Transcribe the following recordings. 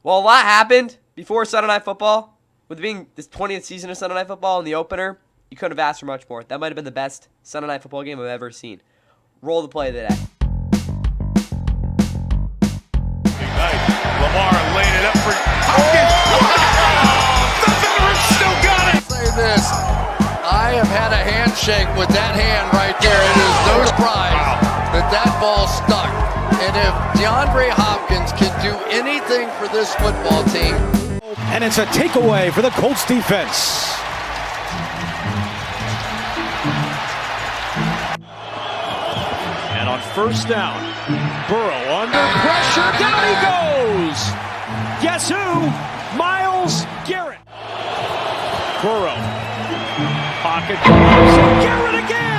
Well, a lot happened before Sunday Night Football. With being this 20th season of Sunday Night Football and the opener, you couldn't have asked for much more. That might have been the best Sunday Night Football game I've ever seen. Roll the play of the day. Lamar laying it up for Hopkins. The veteran still got it. Say this, I have had a handshake with that hand right there. It is no surprise that that ball stuck. And if DeAndre Hopkins can do anything for this football team. And it's a takeaway for the Colts defense. And on first down, Burrow under pressure, down he goes! Guess who? Myles Garrett. Burrow, pocket goes, and Garrett again!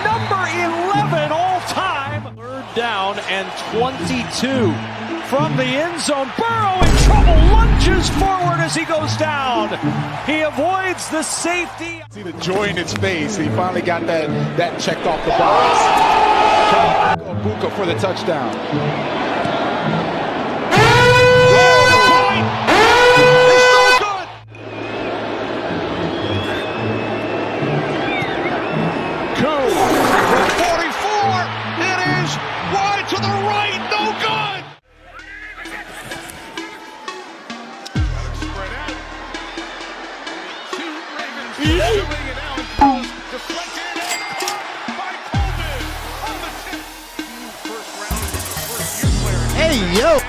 Number 11 all-time. Third down and 22 from the end zone. Burrow in trouble, lunges forward as he goes down. He avoids the safety. See the joy in his face. He finally got that checked off the box. Buka for the touchdown. Hey, yo!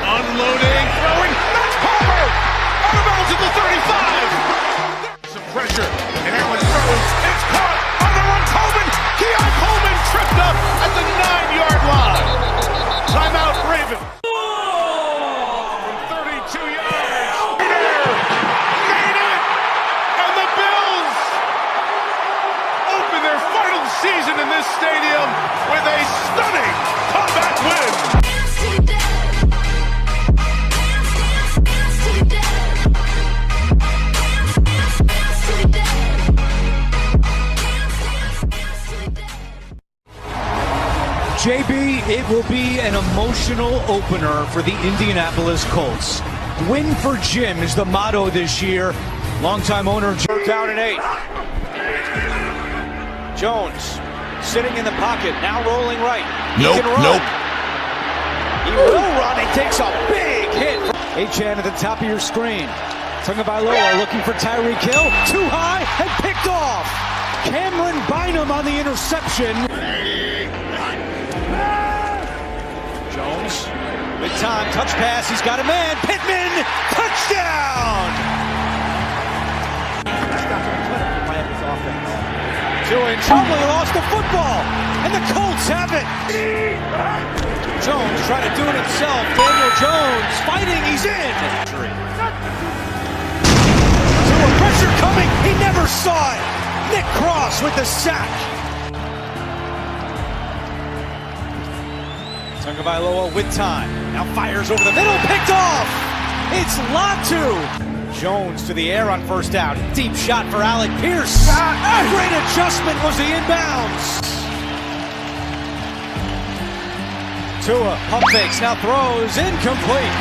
Unloading, throwing, that's Palmer! Out of bounds at the 35! Some pressure, and Allen throws, it's caught on the run, Coleman tripped up at the 9-yard line. Timeout, Ravens. From 32 yards, made it! And the Bills open their final season in this stadium with a stunning comeback win. JB, it will be an emotional opener for the Indianapolis Colts. Win for Jim is the motto this year. Longtime owner. Down and 8. Jones sitting in the pocket, now rolling right. Nope. He will run. He takes a big hit. HN at the top of your screen. Tagovailoa looking for Tyreek Hill. Too high and picked off. Cameron Bynum on the interception. Jones with time, touch pass, he's got a man, Pittman, touchdown! Tua in trouble, he lost the football, and the Colts have it. Jones trying to do it himself, Daniel Jones fighting, he's in. Tua, pressure coming, he never saw it. Nick Cross with the sack. Tagovailoa with time. Now fires over the middle, picked off! It's Latu! Jones to the air on first down. Deep shot for Alec Pierce. Great adjustment was the inbounds. Tua, pump fakes, now throws, incomplete.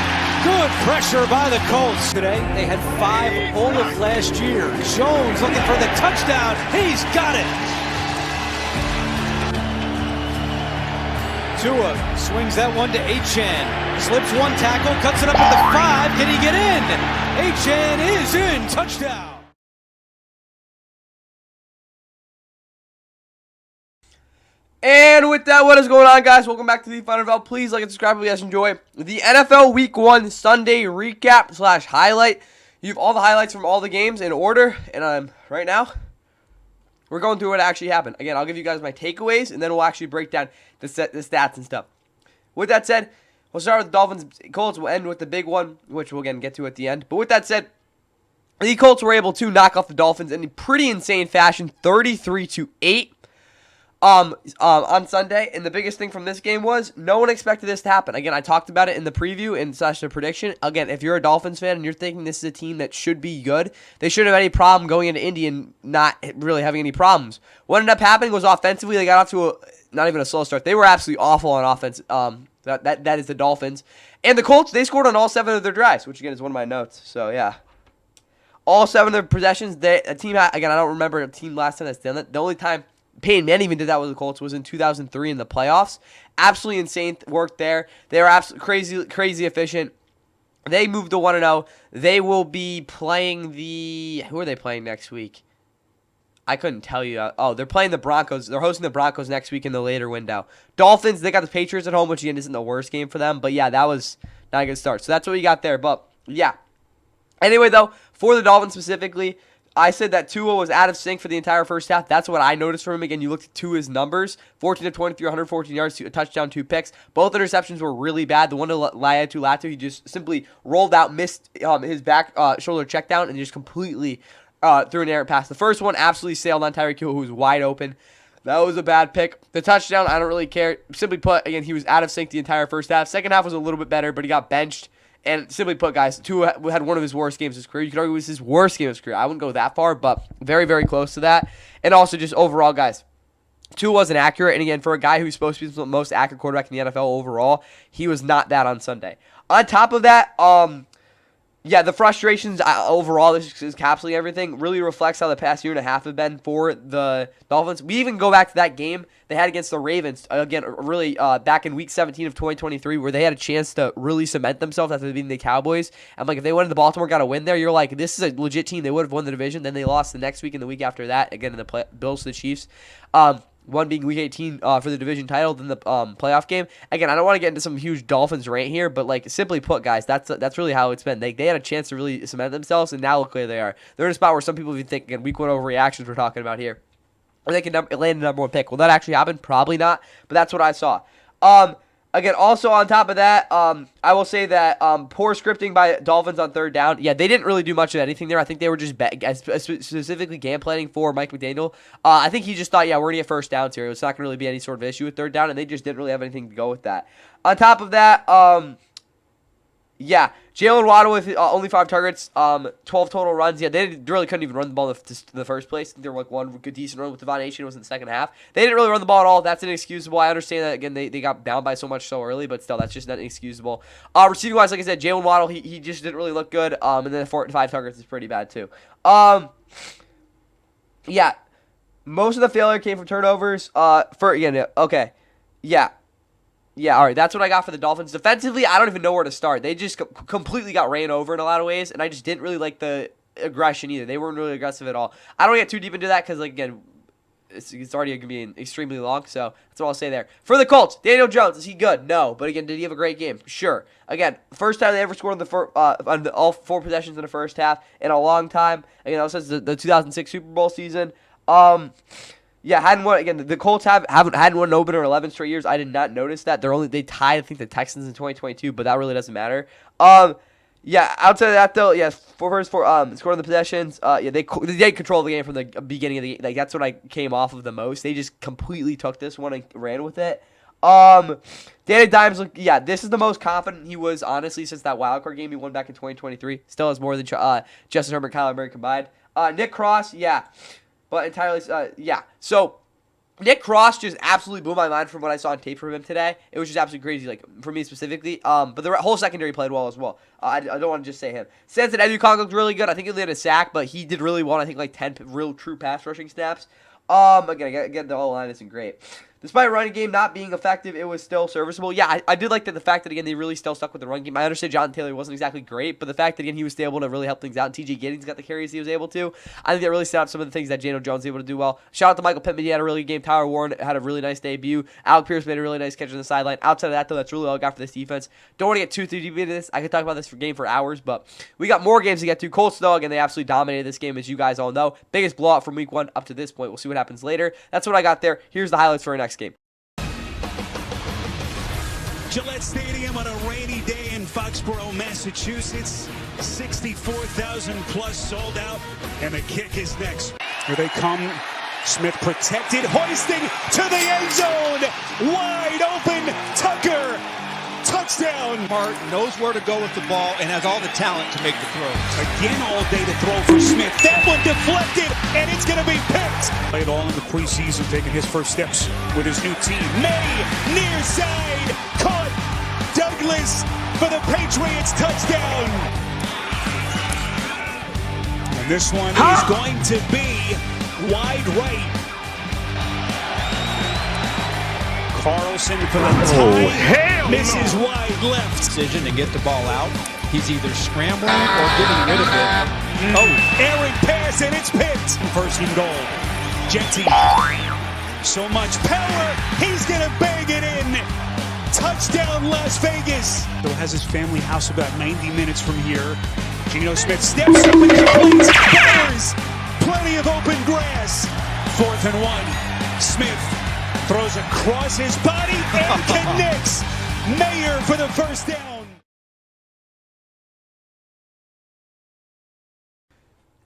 Good pressure by the Colts. Today, they had 5 all of last year. Jones looking for the touchdown. He's got it. Tua swings that one to Achane. Slips one tackle, cuts it up at the 5. Can he get in? Achane is in. Touchdown. And with that, what is going on, guys? Welcome back to the Final NFL. Please like and subscribe if you guys enjoy the NFL Week 1 Sunday recap / highlight. You have all the highlights from all the games in order, and right now, we're going through what actually happened. Again, I'll give you guys my takeaways, and then we'll actually break down the stats and stuff. With that said, we'll start with the Dolphins. Colts. We'll end with the big one, which we'll again get to at the end. But with that said, the Colts were able to knock off the Dolphins in a pretty insane fashion, 33-8. on Sunday, and the biggest thing from this game was no one expected this to happen. Again, I talked about it in the preview and slash the prediction. Again, if you're a Dolphins fan and you're thinking this is a team that should be good, they shouldn't have any problem going into Indy and not really having any problems. What ended up happening was offensively, they got off to not even a slow start. They were absolutely awful on offense. That is the Dolphins. And the Colts, they scored on all 7 of their drives, which again is one of my notes. So yeah. All 7 of their possessions, again, I don't remember a team last time that's done that. The only time Peyton Manning even did that with the Colts was in 2003 in the playoffs. Absolutely insane work there. They were absolutely crazy efficient. They moved to 1-0. They will be playing who are they playing next week? I couldn't tell you. They're playing the Broncos. They're hosting the Broncos next week in the later window. Dolphins, they got the Patriots at home, which again isn't the worst game for them. But yeah, that was not a good start. So that's what we got there. But yeah. Anyway, though, for the Dolphins specifically, I said that Tua was out of sync for the entire first half. That's what I noticed from him. Again, you looked at Tua's numbers. 14 of 23, 114 yards, a touchdown, 2 picks. Both interceptions were really bad. The one to Latu, he just simply rolled out, missed his back shoulder check down, and just completely threw an errant pass. The first one absolutely sailed on Tyreek Hill, who was wide open. That was a bad pick. The touchdown, I don't really care. Simply put, again, he was out of sync the entire first half. Second half was a little bit better, but he got benched. And simply put, guys, Tua had one of his worst games of his career. You could argue it was his worst game of his career. I wouldn't go that far, but very, very close to that. And also just overall, guys, Tua wasn't accurate. And again, for a guy who's supposed to be the most accurate quarterback in the NFL overall, he was not that on Sunday. On top of that, yeah, the frustrations overall, this is capsuling everything, really reflects how the past year and a half have been for the Dolphins. We even go back to that game they had against the Ravens, again, really back in Week 17 of 2023, where they had a chance to really cement themselves after beating the Cowboys. And like, if they went to Baltimore, got a win there, you're like, this is a legit team. They would have won the division. Then they lost the next week and the week after that, again, in the Bills to the Chiefs. One being Week 18 for the division title, then the playoff game. Again, I don't want to get into some huge Dolphins rant here, but like simply put, guys, that's really how it's been. They had a chance to really cement themselves, and now look where they are. They're in a spot where some people even think, again, Week 1 overreactions we're talking about here, or they can land a number 1 pick. Will that actually happen? Probably not, but that's what I saw. Again, also on top of that, I will say that poor scripting by Dolphins on 3rd down. Yeah, they didn't really do much of anything there. I think they were just specifically game planning for Mike McDaniel. I think he just thought, yeah, we're going to get first downs here. It's not going to really be any sort of issue with 3rd down, and they just didn't really have anything to go with that. On top of that, yeah, Jalen Waddle with only 5 targets, 12 total runs. Yeah, they really couldn't even run the ball in the first place. I think there was like one good decent run with Devon Achane. It was in the second half. They didn't really run the ball at all. That's inexcusable. I understand that, again, they got down by so much so early, but still, that's just not inexcusable. Receiving-wise, like I said, Jalen Waddle, he just didn't really look good, and then 4 to 5 targets is pretty bad too. Yeah, most of the failure came from turnovers. Okay, yeah. Yeah, all right, that's what I got for the Dolphins. Defensively, I don't even know where to start. They just completely got ran over in a lot of ways, and I just didn't really like the aggression either. They weren't really aggressive at all. I don't want to get too deep into that because, like, again, it's already going to be extremely long, so that's what I'll say there. For the Colts, Daniel Jones, is he good? No, but again, did he have a great game? Sure. Again, first time they ever scored on all 4 possessions in the first half in a long time. Again, that was since the 2006 Super Bowl season. Yeah, hadn't won again. The Colts hadn't won an opener in 11 straight years. I did not notice that. They tied, I think, the Texans in 2022, but that really doesn't matter. Yeah, outside of that though, yeah, scored on the possessions. Yeah, they controlled the game from the beginning of the game. Like, that's what I came off of the most. They just completely took this one and ran with it. Danny Dimes, yeah, this is the most confident he was, honestly, since that wildcard game he won back in 2023. Still has more than Justin Herbert and Kyler Murray combined. Nick Cross, yeah. But entirely, yeah. So, Nick Cross just absolutely blew my mind from what I saw on tape from him today. It was just absolutely crazy, like, for me specifically. But the whole secondary played well as well. I don't want to just say him. Sense that Edu Kong looked really good. I think he only had a sack, but he did really well. I think, like, 10 real true pass rushing snaps. Again, the whole line isn't great. Despite running game not being effective, it was still serviceable. Yeah, I did like the fact that, again, they really still stuck with the run game. I understand Jonathan Taylor wasn't exactly great, but the fact that, again, he was still able to really help things out, and T.J. Giddings got the carries he was able to, I think that really set up some of the things that Daniel Jones was able to do well. Shout out to Michael Pittman. He had a really good game. Tyler Warren had a really nice debut. Alec Pierce made a really nice catch on the sideline. Outside of that, though, that's really all I got for this defense. Don't want to get too deep into this. I could talk about this game for hours, but we got more games to get to. Colts, though, again, they absolutely dominated this game, as you guys all know. Biggest blowout from week 1 up to this point. We'll see what happens later. That's what I got there. Here's the highlights for our next game. Gillette Stadium on a rainy day in Foxborough, Massachusetts. 64,000 plus sold out, and the kick is next. Here they come Smith protected, hoisting to the end zone. Wide open, Tucker. Touchdown. Hart knows where to go with the ball and has all the talent to make the throw. Again all day to throw for Smith. That one deflected, and it's going to be picked. Played all in the preseason, taking his first steps with his new team. May, near side, caught. Douglas for the Patriots touchdown. And this one is going to be wide right. Carlson for the tie. Misses wide left. Decision to get the ball out. He's either scrambling or getting rid of it. Oh, errant pass, and it's picked. First and goal. Jetty. So much power. He's going to bang it in. Touchdown, Las Vegas. Still has his family house about 90 minutes from here. Geno Smith steps up and completes. Fires. Plenty of open grass. 4th and 1. Smith throws across his body and connects. Mayer for the first down.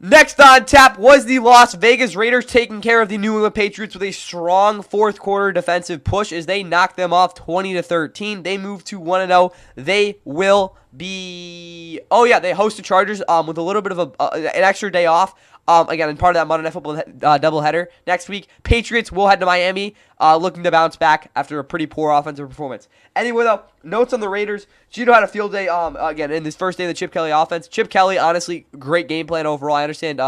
Next on tap was the Las Vegas Raiders taking care of the New England Patriots with a strong fourth quarter defensive push as they knocked them off 20-13. They move to 1-0. They will be... Oh, yeah, they host the Chargers with a little bit of an extra day off. Again, and part of that Monday Night Football doubleheader next week. Patriots will head to Miami, looking to bounce back after a pretty poor offensive performance. Anyway, though, notes on the Raiders. Geno had a field day, again, in this first day of the Chip Kelly offense. Chip Kelly, honestly, great game plan overall. I understand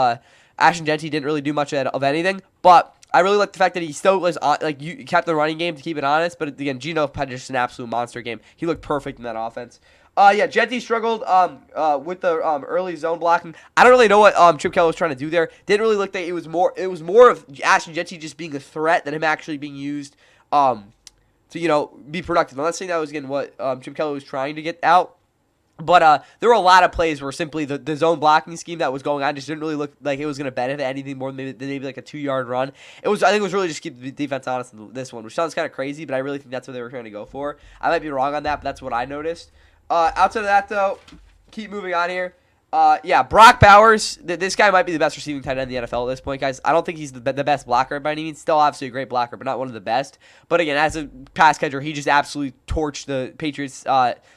Ashton Jeanty didn't really do much of anything, but I really like the fact that he still was you kept the running game to keep it honest. But again, Geno had just an absolute monster game. He looked perfect in that offense. Yeah, Jeanty struggled with the early zone blocking. I don't really know what Chip Kelly was trying to do there. Didn't really look like it was more of Ashton Jeanty just being a threat than him actually being used to be productive. I'm not saying that was again what Chip Kelly was trying to get out. But there were a lot of plays where simply the zone blocking scheme that was going on just didn't really look like it was going to benefit anything more than maybe like a 2-yard run. I think it was really just keep the defense honest in this one, which sounds kind of crazy, but I really think that's what they were trying to go for. I might be wrong on that, but that's what I noticed. Outside of that, though, keep moving on here. Yeah, Brock Bowers, this guy might be the best receiving tight end in the NFL at this point, guys. I don't think he's the best blocker by any means. Still obviously a great blocker, but not one of the best. But again, as a pass catcher, he just absolutely torched the Patriots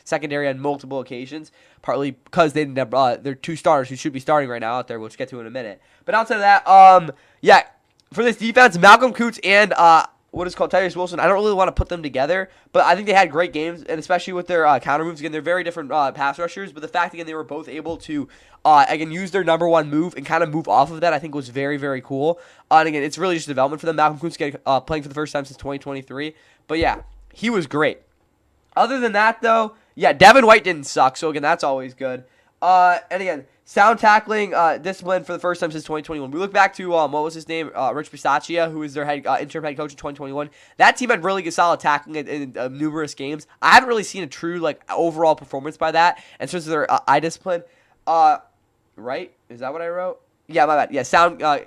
secondary on multiple occasions, partly because they didn't have their two starters who should be starting right now out there, which we'll get to in a minute. But outside of that, yeah, for this defense, Malcolm Coots and what is called Tyrese Wilson, I don't really want to put them together, but I think they had great games, and especially with their counter moves. Again, they're very different pass rushers, but the fact, again, they were both able to, again, use their number one move and kind of move off of that, I think was very, very cool. And again, it's really just development for them. Malcolm Coots playing for the first time since 2023, but yeah, he was great. Other than that, though, yeah, Devin White didn't suck, so again, that's always good. And again, sound tackling discipline for the first time since 2021. We look back to, what was his name? Rich Bisaccia, who was their interim head coach in 2021. That team had really good solid tackling in numerous games. I haven't really seen a true, overall performance by that. And since their eye discipline, right? Is that what I wrote? Yeah, my bad. Yeah, sound eye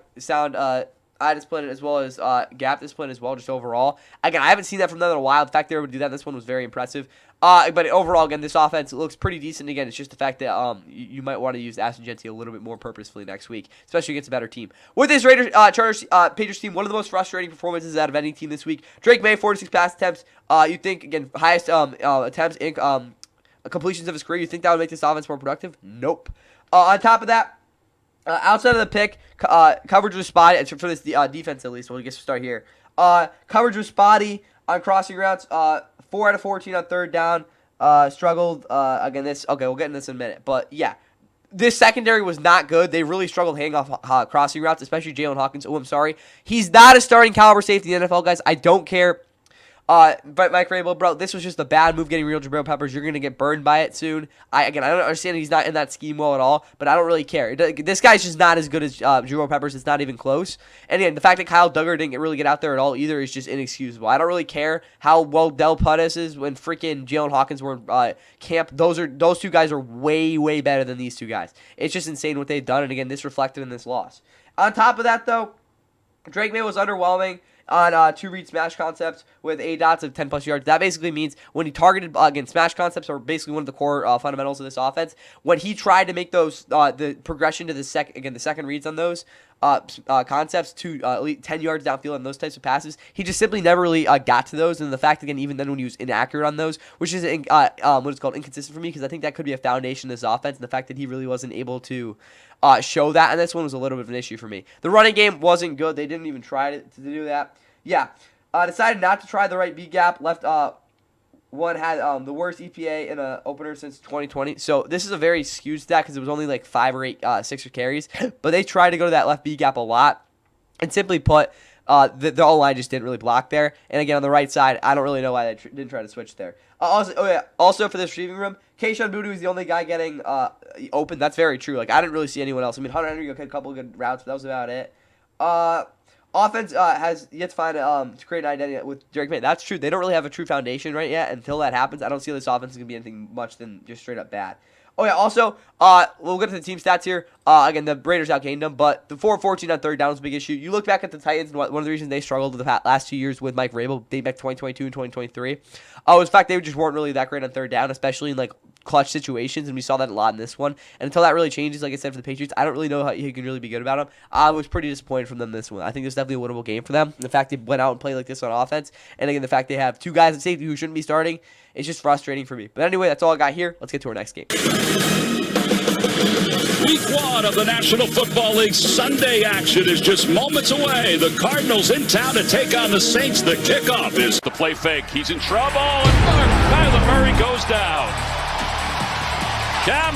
discipline as well as gap discipline as well, just overall. Again, I haven't seen that from them in a while. The fact they were able to do that, this one was very impressive. But overall, again, this offense looks pretty decent. Again, it's just the fact that you might want to use Ashton Jeanty a little bit more purposefully next week, especially against a better team. With this Raiders, Chargers, Patriots team, one of the most frustrating performances out of any team this week. Drake May, 46 pass attempts. You think, again, highest attempts in completions of his career. You think that would make this offense more productive? Nope. On top of that, outside of the pick, coverage was spotty, for this defense at least. We'll get to start here. Coverage was spotty on crossing routes. 4 out of 14 on third down. Struggled. Again, we'll get into this in a minute. But yeah, this secondary was not good. They really struggled hanging off crossing routes, especially Jalen Hawkins. Oh, I'm sorry. He's not a starting caliber safety in the NFL, guys. I don't care. But Mike Vrabel, bro, this was just a bad move getting real Jabril Peppers. You're going to get burned by it soon. I don't understand he's not in that scheme well at all, but I don't really care. This guy's just not as good as Jabril Peppers. It's not even close. And again, the fact that Kyle Duggar didn't really get out there at all either is just inexcusable. I don't really care how well Del Puttis is when freaking Jalen Hawkins were in camp. Those two guys are way, way better than these two guys. It's just insane what they've done, and again, this reflected in this loss. On top of that, though, Drake May was underwhelming. on 2 read smash concepts with 8 dots of 10 plus yards. That basically means when he targeted, again, smash concepts are basically one of the core fundamentals of this offense. When he tried to make those, the progression to the second reads on those concepts to at least 10 yards downfield and those types of passes, he just simply never really got to those. And the fact, again, even then when he was inaccurate on those, which is what is called inconsistent for me, because I think that could be a foundation of this offense, and the fact that he really wasn't able to show that, and this one was a little bit of an issue for me. The running game wasn't good. They didn't even try to do that. Yeah, decided not to try the right B gap. Left one had the worst EPA in an opener since 2020. So this is a very skewed stat because it was only like 5 or 8 6er carries. But they tried to go to that left B gap a lot. And simply put, the O-line just didn't really block there. And again, on the right side, I don't really know why they didn't try to switch there. Also for this receiving room, Kayshon Boutte is the only guy getting open. That's very true. Like, I didn't really see anyone else. I mean, Hunter Henry had a couple of good routes, but that was about it. Offense has yet to find to create an identity with Derek May. That's true. They don't really have a true foundation right yet. Until that happens, I don't see this offense is going to be anything much than just straight up bad. Oh, yeah, also, we'll get to the team stats here. Again, the Raiders outgained them, but the 4-14 on third down was a big issue. You look back at the Titans, and one of the reasons they struggled the last 2 years with Mike Vrabel, dating back to 2022 and 2023, was the fact they just weren't really that great on third down, especially in, like, clutch situations, and we saw that a lot in this one. And until that really changes, like I said, for the Patriots, I don't really know how you can really be good about them. I was pretty disappointed from them this one. I think this is definitely a winnable game for them. And the fact they went out and played like this on offense, and again, the fact they have 2 guys at safety who shouldn't be starting, it's just frustrating for me. But anyway, that's all I got here. Let's get to our next game. Week 1 of the National Football League Sunday action is just moments away. The Cardinals in town to take on the Saints. The kickoff is the play fake. He's in trouble, and Kyler Murray goes down.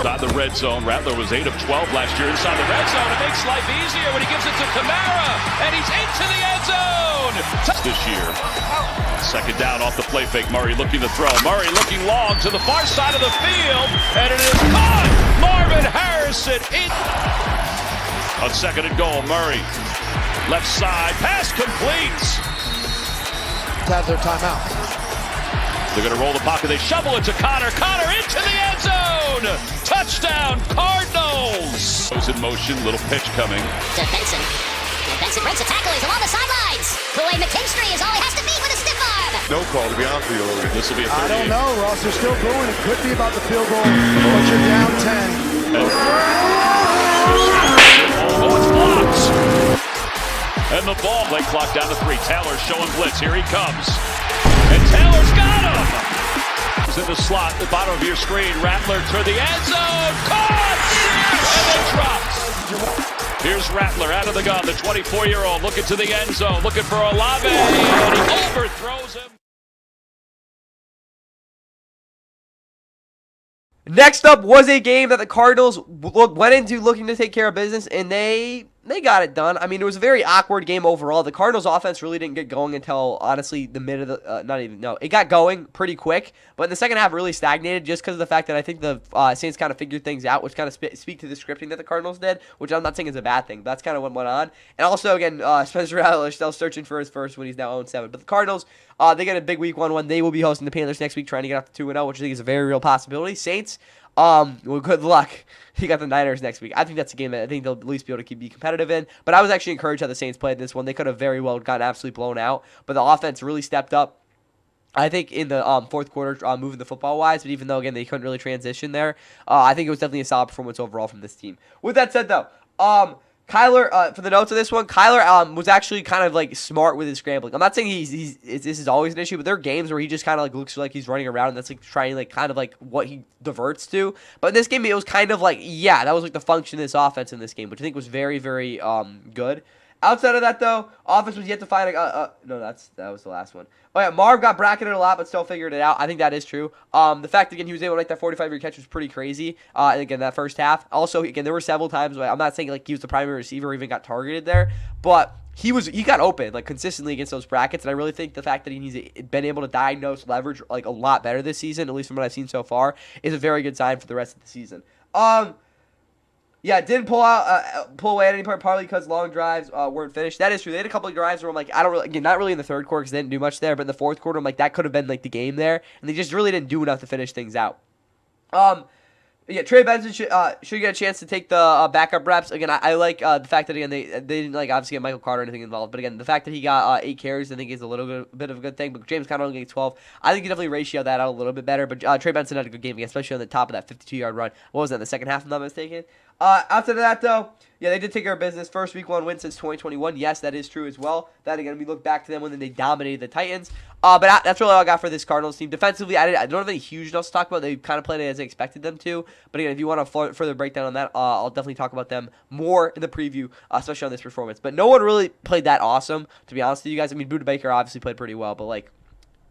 Inside the red zone. Rattler was 8 of 12 last year inside the red zone. It makes life easier when he gives it to Kamara, and he's into the end zone. This year. Second down off the play fake. Murray looking to throw. Murray looking long to the far side of the field, and it is caught. Marvin Harrison in. On second and goal, Murray. Left side. Pass complete. Have their timeout. They're going to roll the pocket. They shovel it to Connor. Connor into the end zone. Touchdown, Cardinals. Goes in motion. Little pitch coming. To Benson. And Benson breaks a tackle. He's along the sidelines. Kool-Aid McKinstry is all he has to beat with a stiff arm. No call, to be honest with you, Logan. This will be a 38. I don't know, Ross. They're still going. It could be about the field goal, but you're down 10. Oh, it's blocked. And the ball. Play clock down to 3. Taylor's showing blitz. Here he comes. And Taylor's got him. He's in the slot, the bottom of your screen. Rattler to the end zone. Caught! And then drops. Here's Rattler out of the gun. The 24-year-old looking to the end zone. Looking for Olave. And he overthrows him. Next up was a game that the Cardinals went into looking to take care of business, and they got it done. I mean, it was a very awkward game overall. The Cardinals' offense really didn't get going until, honestly, the mid of the it got going pretty quick, but in the second half really stagnated just because of the fact that I think the Saints kind of figured things out, which kind of speak to the scripting that the Cardinals did, which I'm not saying is a bad thing, but that's kind of what went on. And also, again, Spencer Rattler still searching for his first when he's now 0-7. But the Cardinals, they get a big week 1 when they will be hosting the Panthers next week, trying to get off to 2-0, which I think is a very real possibility. Saints, well, good luck. You got the Niners next week. I think that's a game that I think they'll at least be able to be competitive in. But I was actually encouraged how the Saints played this one. They could have very well gotten absolutely blown out. But the offense really stepped up, I think, in the fourth quarter, moving the football wise. But even though, again, they couldn't really transition there, I think it was definitely a solid performance overall from this team. With that said, though, Kyler, for the notes of this one, Kyler was actually kind of like smart with his scrambling. I'm not saying this is always an issue, but there are games where he just kind of like looks like he's running around, and that's like trying like kind of like what he diverts to. But in this game, it was kind of like, yeah, that was like the function of this offense in this game, which I think was very, very good. Outside of that, though, offense was yet to find no, that was the last one. Oh, yeah, Marv got bracketed a lot, but still figured it out. I think that is true. The fact, again, he was able to make that 45-yard catch was pretty crazy, and again, that first half. Also, again, there were several times, I'm not saying like he was the primary receiver or even got targeted there, but he got open like consistently against those brackets, and I really think the fact that he's been able to diagnose leverage like a lot better this season, at least from what I've seen so far, is a very good sign for the rest of the season. Yeah, didn't pull away at any point, partly because long drives weren't finished. That is true. They had a couple of drives where I'm like, again, not really in the third quarter because they didn't do much there, but in the fourth quarter, I'm like, that could have been like the game there, and they just really didn't do enough to finish things out. Yeah, Trey Benson should get a chance to take the backup reps. Again, I like the fact that, again, they didn't, like, obviously get Michael Carter or anything involved. But, again, the fact that he got 8 carries, I think, is a little bit of a good thing. But James Conner only getting 12. I think he definitely ratio that out a little bit better. But Trey Benson had a good game, again, especially on the top of that 52-yard run. What was that, in the second half, if I'm not mistaken? Outside of that, though, yeah, they did take care of business. First week 1 win since 2021. Yes, that is true as well. That, again, we look back to them when they dominated the Titans. But that's really all I got for this Cardinals team. Defensively, I don't have any huge notes to talk about. They kind of played it as I expected them to. But, again, if you want a further breakdown on that, I'll definitely talk about them more in the preview, especially on this performance. But no one really played that awesome, to be honest with you guys. I mean, Buda Baker obviously played pretty well, but, like,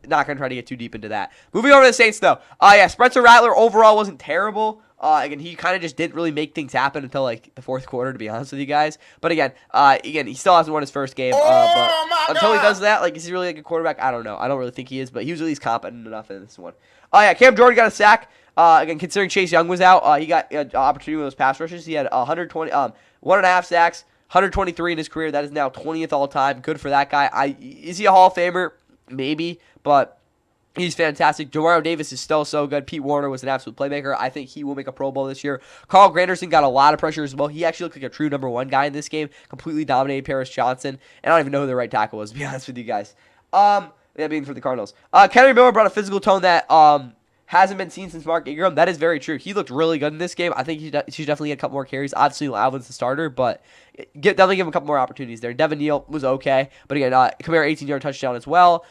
not going to try to get too deep into that. Moving over to the Saints, though. Yeah, Spencer Rattler overall wasn't terrible. Again, he kind of just didn't really make things happen until, like, the fourth quarter, to be honest with you guys. But, again, he still hasn't won his first game. But until he does that, like, is he really a good quarterback? I don't know. I don't really think he is, but he was at least competent enough in this one. Yeah, Cam Jordan got a sack. Again, considering Chase Young was out, he got an opportunity with those pass rushes. He had 1.5 sacks, 123 in his career. That is now 20th all time. Good for that guy. Is he a Hall of Famer? Maybe, but he's fantastic. Demario Davis is still so good. Pete Warner was an absolute playmaker. I think he will make a Pro Bowl this year. Carl Granderson got a lot of pressure as well. He actually looked like a true number 1 guy in this game. Completely dominated Paris Johnson. And I don't even know who the right tackle was, to be honest with you guys. Yeah, being for the Cardinals. Kenny Miller brought a physical tone that hasn't been seen since Mark Ingram. That is very true. He looked really good in this game. I think he should definitely get a couple more carries. Obviously, Alvin's the starter, but definitely give him a couple more opportunities there. Devin Neal was okay. But again, Kamara 18-yard touchdown as well.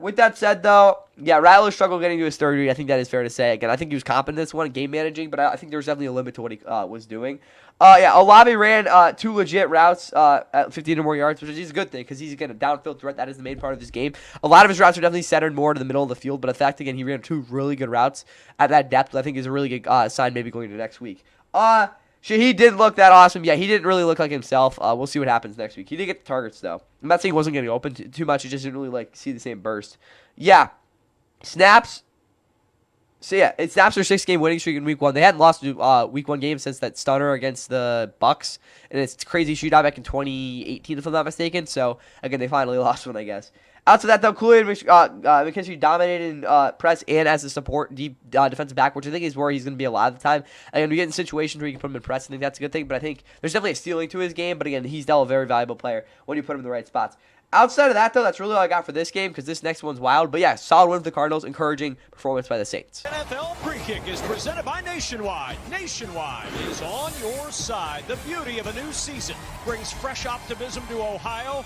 With that said, though, yeah, Rattler struggled getting to his third read. I think that is fair to say. Again, I think he was competent in this one, game managing, but I think there was definitely a limit to what he was doing. Yeah, Olave ran 2 legit routes at 15 or more yards, which is a good thing because he's, again, a downfield threat. That is the main part of his game. A lot of his routes are definitely centered more to the middle of the field, but the fact, again, he ran 2 really good routes at that depth, I think is a really good sign maybe going into next week. He didn't look that awesome. Yeah, he didn't really look like himself. We'll see what happens next week. He did get the targets, though. I'm not saying he wasn't getting open too much. He just didn't really, see the same burst. Yeah. Snaps. So, yeah, it snaps their 6-game winning streak in week 1. They hadn't lost a week 1 game since that stunner against the Bucks. And it's a crazy shootout back in 2018, if I'm not mistaken. So, again, they finally lost one, I guess. Outside that, though, Kool-Aid McKinstry dominated in press and as a support deep defensive back, which I think is where he's going to be a lot of the time. Again, we get in situations where you can put him in press. I think that's a good thing, but I think there's definitely a ceiling to his game. But again, he's still a very valuable player when you put him in the right spots. Outside of that, though, that's really all I got for this game because this next one's wild. But yeah, solid win for the Cardinals, encouraging performance by the Saints. NFL Pre-Kick is presented by Nationwide. Nationwide is on your side. The beauty of a new season brings fresh optimism to Ohio.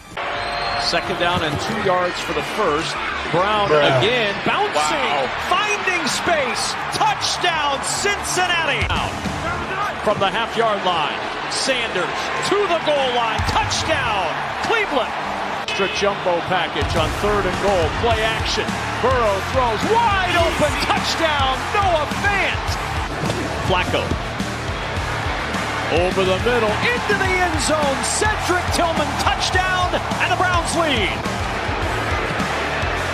Second down and 2 yards for the first. Brown again, bouncing, finding space. Touchdown, Cincinnati. From the half-yard line, Sanders to the goal line. Touchdown, Cleveland. Extra jumbo package on 3rd and goal. Play action. Burrow throws wide open. Touchdown, Noah Fant. Flacco. Over the middle, into the end zone. Cedric Tillman, touchdown, and the Browns lead.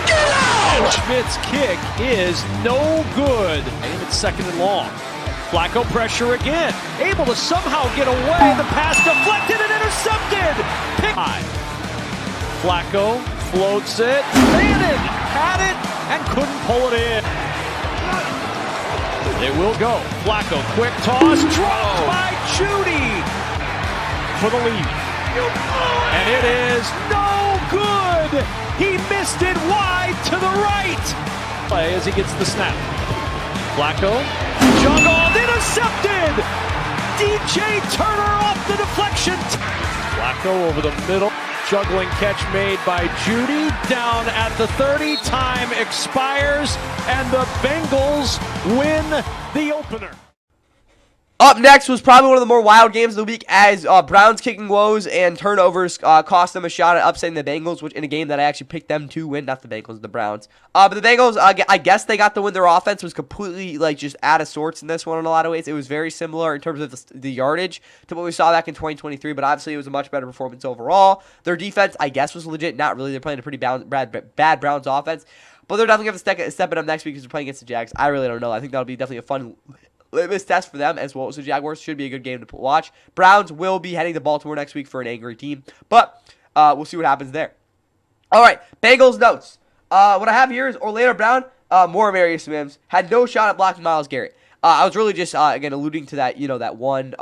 Get out! Schmidt's kick is no good. And it's 2nd and long. Flacco pressure again. Able to somehow get away. The pass deflected and intercepted. Pick high. Flacco floats it. Bannon had it and couldn't pull it in. They will go. Flacco, quick toss. Dropped by Judy for the lead. And it is no good. He missed it wide to the right. Play as he gets the snap. Flacco, juggled, intercepted. DJ Turner off the deflection. Flacco over the middle. Juggling catch made by Judy. Down at the 30. Time expires. And the Bengals win the opener. Up next was probably one of the more wild games of the week as Browns kicking woes and turnovers cost them a shot at upsetting the Bengals, which in a game that I actually picked them to win, not the Bengals, the Browns. But the Bengals, I guess they got the win. Their offense was completely just out of sorts in this one in a lot of ways. It was very similar in terms of the yardage to what we saw back in 2023, but obviously it was a much better performance overall. Their defense, I guess, was legit. Not really. They're playing a pretty bad Browns offense, but they're definitely going to step it up next week because they're playing against the Jags. I really don't know. I think that'll be definitely a fun litmus test for them as well as the Jaguars. Should be a good game to watch. Browns will be heading to Baltimore next week for an angry team, but we'll see what happens there. All right, Bengals notes. What I have here is Orlando Brown, more Marius Mims, had no shot at blocking Myles Garrett. I was really just, again, alluding to that, that one,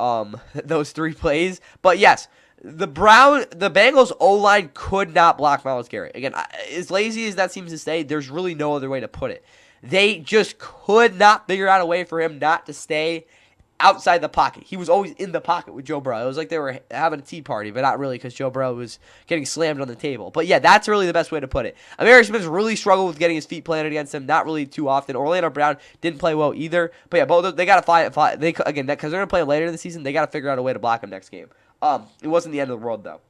those 3 plays. But yes, the Bengals O-line could not block Myles Garrett. Again, as lazy as that seems to say, there's really no other way to put it. They just could not figure out a way for him not to stay outside the pocket. He was always in the pocket with Joe Burrow. It was like they were having a tea party, but not really, because Joe Burrow was getting slammed on the table. But yeah, that's really the best way to put it. Amari Smith really struggled with getting his feet planted against him, not really too often. Orlando Brown didn't play well either. But yeah, both they got to fight. Again, because they're going to play him later in the season, they got to figure out a way to block him next game. It wasn't the end of the world, though.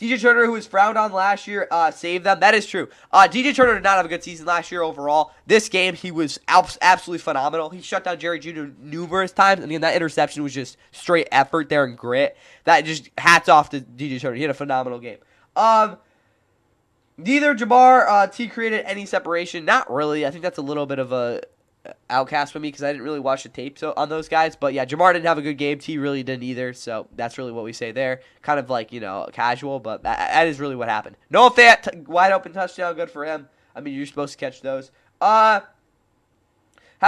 DJ Turner, who was frowned on last year, saved them. That is true. DJ Turner did not have a good season last year overall. This game, he was absolutely phenomenal. He shut down Jerry Jr. numerous times. I mean, that interception was just straight effort there and grit. That just hats off to DJ Turner. He had a phenomenal game. Neither Jamar T created any separation. Not really. I think that's a little bit of a outcast for me because I didn't really watch the tape on those guys. But yeah, Jamar didn't have a good game. T really didn't either. So that's really what we say there. Kind of like, casual, but that is really what happened. Noah Fant, wide open touchdown. Good for him. I mean, you're supposed to catch those. Has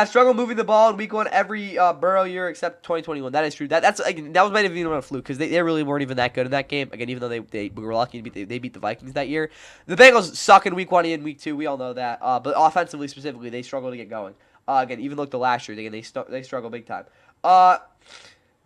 struggled moving the ball in week 1 every Burrow year except 2021. That is true. That was might have even a fluke because they really weren't even that good in that game. Again, even though they were lucky to they beat the Vikings that year. The Bengals suck in week 1 and week 2. We all know that. But offensively, specifically, they struggle to get going. Again, even look to last year, they struggle big time.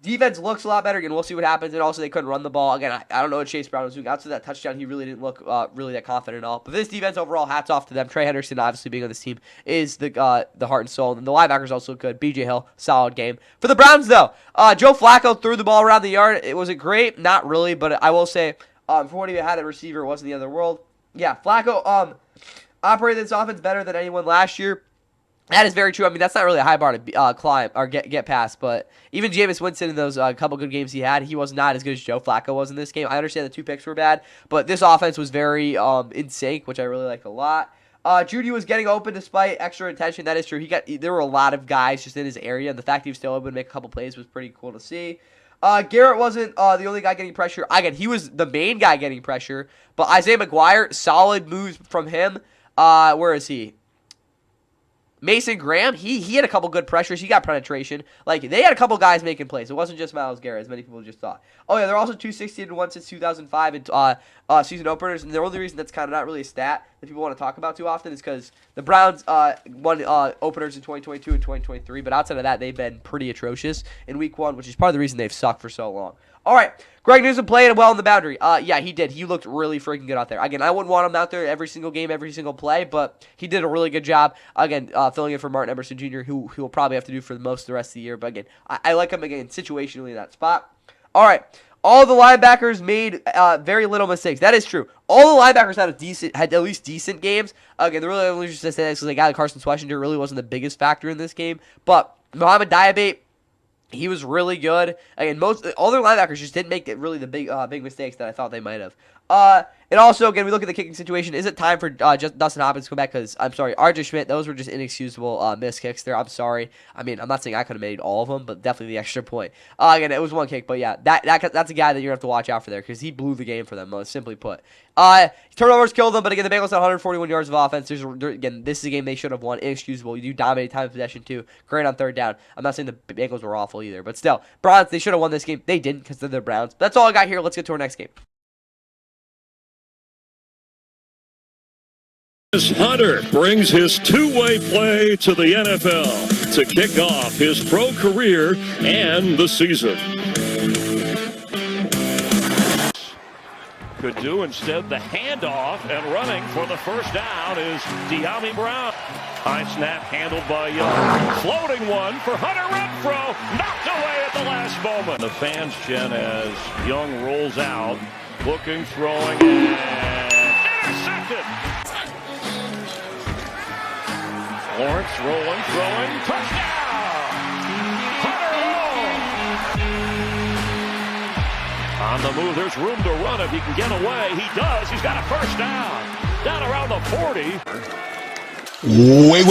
Defense looks a lot better. Again, we'll see what happens. And also, they couldn't run the ball. Again, I don't know what Chase Brown was doing. Outside that touchdown, he really didn't look really that confident at all. But this defense overall, hats off to them. Trey Henderson, obviously being on this team, is the heart and soul. And the linebackers also good. B.J. Hill, solid game. For the Browns, though, Joe Flacco threw the ball around the yard. It wasn't great, not really. But I will say, for what he had at receiver, it wasn't the other world. Yeah, Flacco operated this offense better than anyone last year. That is very true. I mean, that's not really a high bar to climb or get past. But even Jameis Winston in those couple good games he had, he was not as good as Joe Flacco was in this game. I understand the 2 picks were bad, but this offense was very in sync, which I really liked a lot. Judy was getting open despite extra attention. That is true. There were a lot of guys just in his area, and the fact he was still able to make a couple plays was pretty cool to see. Garrett wasn't the only guy getting pressure. Again, he was the main guy getting pressure. But Isaiah McGuire, solid moves from him. Where is he? Mason Graham, he had a couple good pressures. He got penetration. Like, they had a couple guys making plays. It wasn't just Myles Garrett, as many people just thought. Oh, yeah, they're also 260-1 since 2005 in season openers. And the only reason that's kind of not really a stat that people want to talk about too often is because the Browns won openers in 2022 and 2023. But outside of that, they've been pretty atrocious in week 1, which is part of the reason they've sucked for so long. All right, Greg Newsome played well in the boundary. Yeah, he did. He looked really freaking good out there. Again, I wouldn't want him out there every single game, every single play, but he did a really good job. Again, filling in for Martin Emerson Jr., who will probably have to do for most of the rest of the year. But again, I like him again situationally in that spot. All right, all the linebackers made very little mistakes. That is true. All the linebackers had at least decent games. Again, the really only just to say that because the guy like Carson Schwarzenegger really wasn't the biggest factor in this game. But Mohamed Diabate, he was really good. Again, all their linebackers just didn't make really the big mistakes that I thought they might have. And also, again, we look at the kicking situation. Is it time for Dustin Hopkins to come back? Because, I'm sorry, RJ Schmidt, those were just inexcusable missed kicks there. I'm sorry. I mean, I'm not saying I could have made all of them, but definitely the extra point. Again, it was one kick, but yeah, that's a guy that you're going to have to watch out for there because he blew the game for them, simply put. Turnovers killed them, but again, the Bengals had 141 yards of offense. Again, this is a game they should have won. Inexcusable. You dominate time of possession, too. Great on third down. I'm not saying the Bengals were awful either, but still, Browns, they should have won this game. They didn't because they're the Browns. But that's all I got here. Let's get to our next game. Hunter brings his two-way play to the NFL to kick off his pro career and the season. Could do instead the handoff, and running for the first down is De'Ami Brown. High snap handled by Young. Floating one for Hunter Renfrow. Knocked away at the last moment. The fans chant as Young rolls out. Looking, throwing, and intercepted. Lawrence rolling, throwing, touchdown! Hunter Long! On the move, there's room to run if he can get away. He does. He's got a first down. Down around the 40. Wait.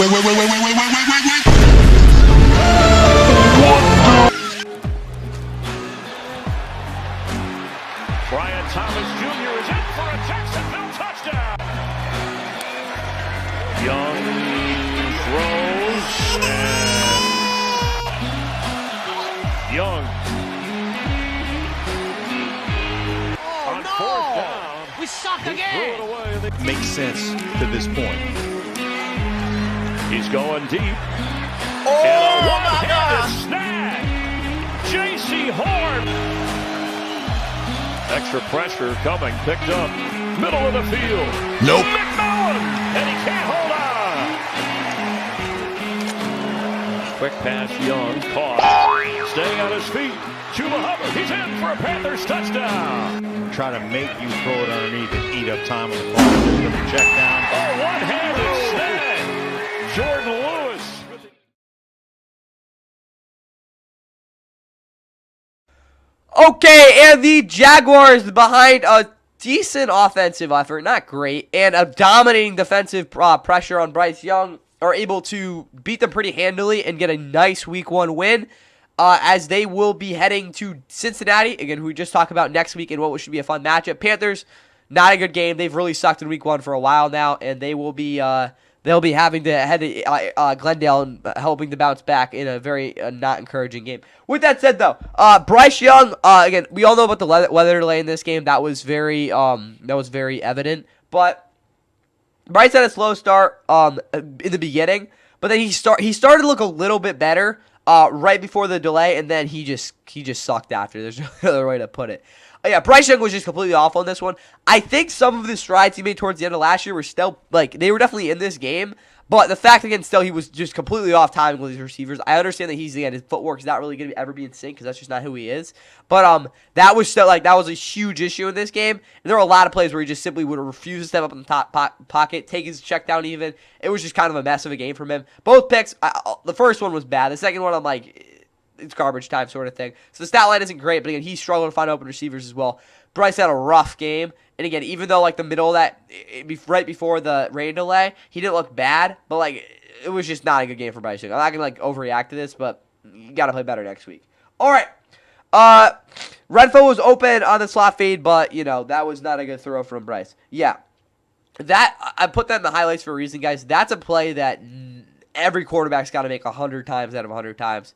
Brian Thomas Jr. is in for a Jacksonville touchdown. Young throws and Again. Threw it away. Makes sense to this point. He's going deep. Oh, and a my God. snag. J.C. Horn. Extra pressure coming. Picked up. Middle of the field. Nope. McMillan. And he can't hold on. Quick pass, Young. Caught. Staying on his feet. Chuba Hubbard. He's in for a Panthers touchdown. Try to make you throw it underneath and eat up time on the clock. Just with a check down. Oh, one-handed snag. Jordan Lewis. Okay, and the Jaguars behind a decent offensive effort, not great, and a dominating defensive pressure on Bryce Young, are able to beat them pretty handily and get a nice Week 1 win, as they will be heading to Cincinnati, again, who we just talked about next week in what should be a fun matchup. Panthers, not a good game. They've really sucked in Week 1 for a while now, and they will be they'll be having to head to Glendale and hoping to bounce back in a very not encouraging game. With that said, though, Bryce Young, again, we all know about the weather delay in this game. That was very evident. But Bryce had a slow start in the beginning, but then he started to look a little bit better right before the delay, and then he just sucked after. There's no other way to put it. Yeah, Bryce Young was just completely off on this one. I think some of the strides he made towards the end of last year were still, they were definitely in this game. But the fact, again, still he was just completely off timing with his receivers. I understand that his footwork is not really going to ever be in sync because that's just not who he is. But that was still, that was a huge issue in this game. And there were a lot of plays where he just simply would refuse to step up in the top pocket, take his check down even. It was just kind of a mess of a game from him. Both picks, the first one was bad. The second one, I'm like, it's garbage time sort of thing. So the stat line isn't great, but again, he struggled to find open receivers as well. Bryce had a rough game. And again, even though the middle of that, right before the rain delay, he didn't look bad, but it was just not a good game for Bryce Young. I'm not going to overreact to this, but you got to play better next week. All right. Renfro was open on the slot feed, but, that was not a good throw from Bryce. Yeah. I put that in the highlights for a reason, guys. That's a play that every quarterback's got to make 100 times out of 100 times.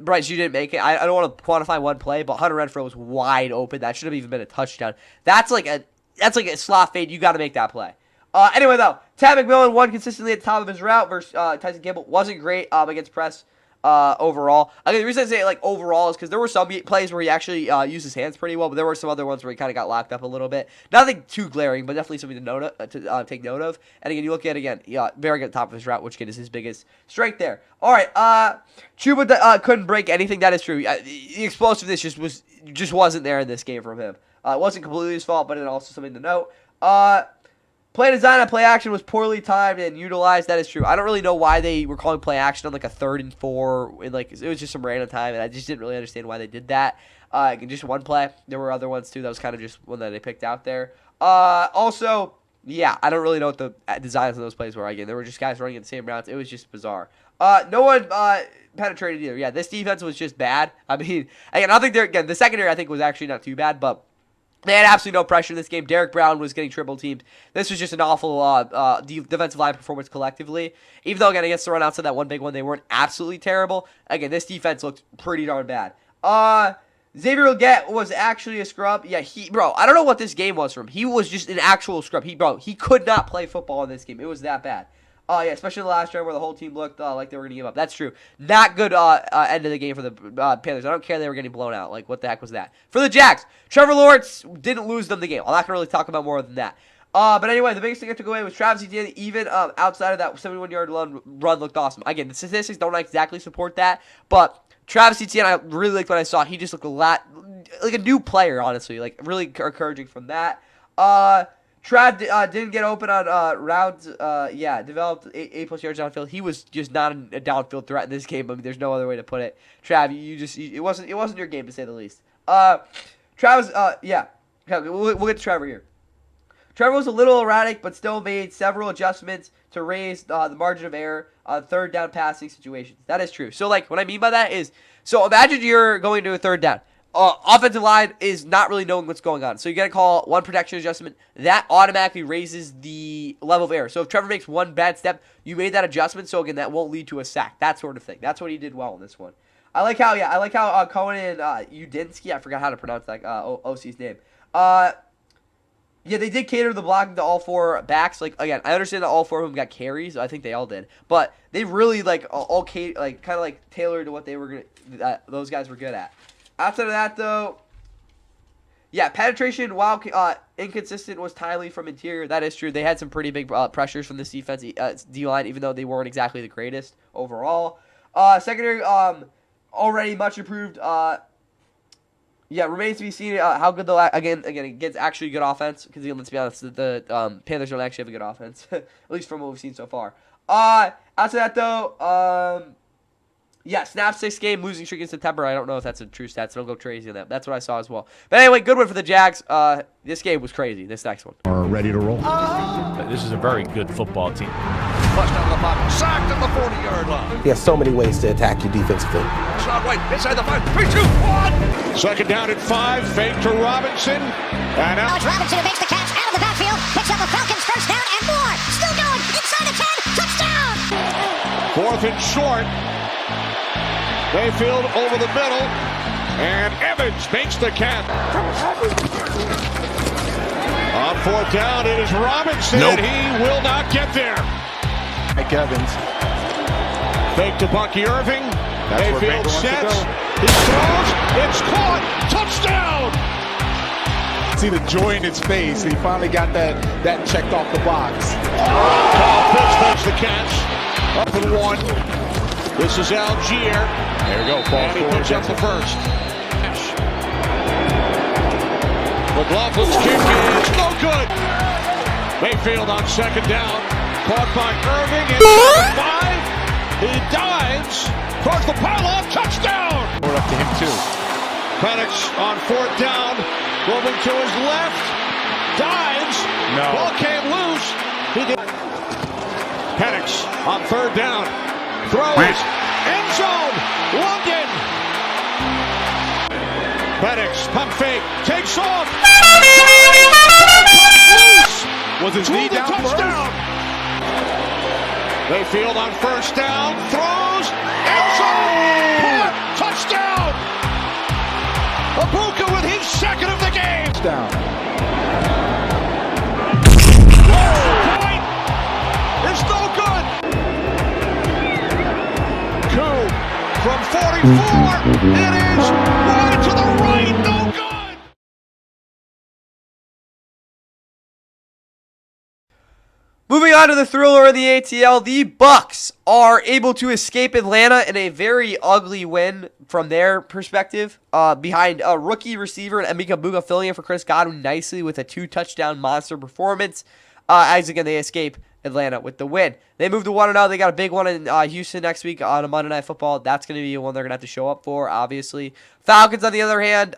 Bryce, you didn't make it. I don't want to quantify one play, but Hunter Renfrow was wide open. That should have even been a touchdown. That's like a slot fade. You got to make that play. Anyway, though, Tad McMillan won consistently at the top of his route versus Tyson Campbell. Wasn't great against press overall. Again, the reason I say overall is because there were some plays where he actually used his hands pretty well, but there were some other ones where he kind of got locked up a little bit. Nothing too glaring, but definitely something to take note of. And again, you look at very good at the top of his route, which is his biggest strength there. All right, Chuba couldn't break anything. That is true. The explosiveness just wasn't there in this game from him. It wasn't completely his fault, but it also something to note. Play design and play action was poorly timed and utilized. That is true. I don't really know why they were calling play action on a 3rd and 4. And it was just some random time, and I just didn't really understand why they did that. Just one play. There were other ones too. That was kind of just one that they picked out there. Also, yeah, I don't really know what the designs of those plays were. Again, there were just guys running in the same routes. It was just bizarre. No one penetrated either. Yeah, this defense was just bad. I mean, again, I think the secondary I think was actually not too bad, but they had absolutely no pressure in this game. Derek Brown was getting triple teamed. This was just an awful defensive line performance collectively. Even though, again, against the run outside that one big one, they weren't absolutely terrible. Again, this defense looked pretty darn bad. Xavier Legette was actually a scrub. Yeah, I don't know what this game was from. He was just an actual scrub. He could not play football in this game. It was that bad. Yeah, especially the last drive where the whole team looked like they were going to give up. That's true. Not good end of the game for the Panthers. I don't care they were getting blown out. What the heck was that? For the Jags, Trevor Lawrence didn't lose them the game. I'm not going to really talk about more than that. But anyway, the biggest thing I took away was Travis Etienne, even outside of that 71-yard run, looked awesome. Again, the statistics don't exactly support that, but Travis Etienne, I really liked what I saw. He just looked a lot like a new player, honestly. Really encouraging from that. Trav didn't get open on routes. Developed 8+ yards downfield. He was just not a downfield threat in this game. I mean, there's no other way to put it. Trav, it wasn't your game to say the least. Travis, we'll get to Trevor here. Trevor was a little erratic, but still made several adjustments to raise the margin of error on 3rd down passing situations. That is true. So, what I mean by that is, imagine you're going to a 3rd down. Offensive line is not really knowing what's going on. So you got to call one protection adjustment. That automatically raises the level of error. So if Trevor makes one bad step, you made that adjustment. So again, that won't lead to a sack. That sort of thing. That's what he did well in this one. I like how Cohen and Udinsky, I forgot how to pronounce that OC's name. Yeah, they did cater the blocking to all 4 backs. Like, again, I understand that all 4 of them got carries. I think they all did. But they really, like, all kind of, like, tailored to what they were those guys were good at. After that, though, yeah, penetration, while inconsistent, was timely from interior. That is true. They had some pretty big pressures from this defense, D-line, even though they weren't exactly the greatest overall. Secondary, already much improved. Yeah, remains to be seen how good they'll again against actually good offense. Because let's be honest, the Panthers don't actually have a good offense, at least from what we've seen so far. After that though, yeah, snap 6 game losing streak in September. I don't know if that's a true stat, so don't go crazy on that. That's what I saw as well. But anyway, good one for the Jags. This game was crazy. This next one. Are ready to roll. This is a very good football team. Flushed out of the pocket, sacked at the 40-yard line. He has so many ways to attack you defensively. Shot right, inside the 5, 3, 2, 1. Second down at 5, fake to Robinson. And out. It's Robinson who makes the catch out of the backfield, picks up a Falcons first down and more. Still going, inside the 10, touchdown! 4th and short. Mayfield over the middle. And Evans makes the catch. On 4th down, it is Robinson. Nope. He will not get there. Mike Evans. Fake to Bucky Irving. Mayfield sets. He throws. It's caught. Touchdown. See the joy in his face. He finally got that checked off the box. Kyle Pitts makes the catch. Up and 1. This is Algier. There you go. And he picks up the first. McLaughlin's kick is no good. Mayfield on 2nd down. Caught by Irving. And 5. He dives towards the pylon. Touchdown. We're up to him too. Penix on 4th down. Moving to his left. Dives. No. Ball came loose. He did. Penix on 3rd down. Throws. End zone. London. Penix, pump fake, takes off. Was his knee down touchdown. Mayfield on 1st down, throws, end zone, caught, touchdown. Abuka with his 2nd of the game. Down. Point is no good. Coup from 44. It is right to the right, no good. Moving on to the thriller in the ATL, the Bucks are able to escape Atlanta in a very ugly win from their perspective, behind a rookie receiver and Emeka Buga filling in for Chris Godwin nicely with a 2-touchdown monster performance. As again, they escape Atlanta with the win. They moved to 1-0. They got a big one in Houston next week on a Monday Night Football. That's going to be one they're going to have to show up for, obviously. Falcons, on the other hand,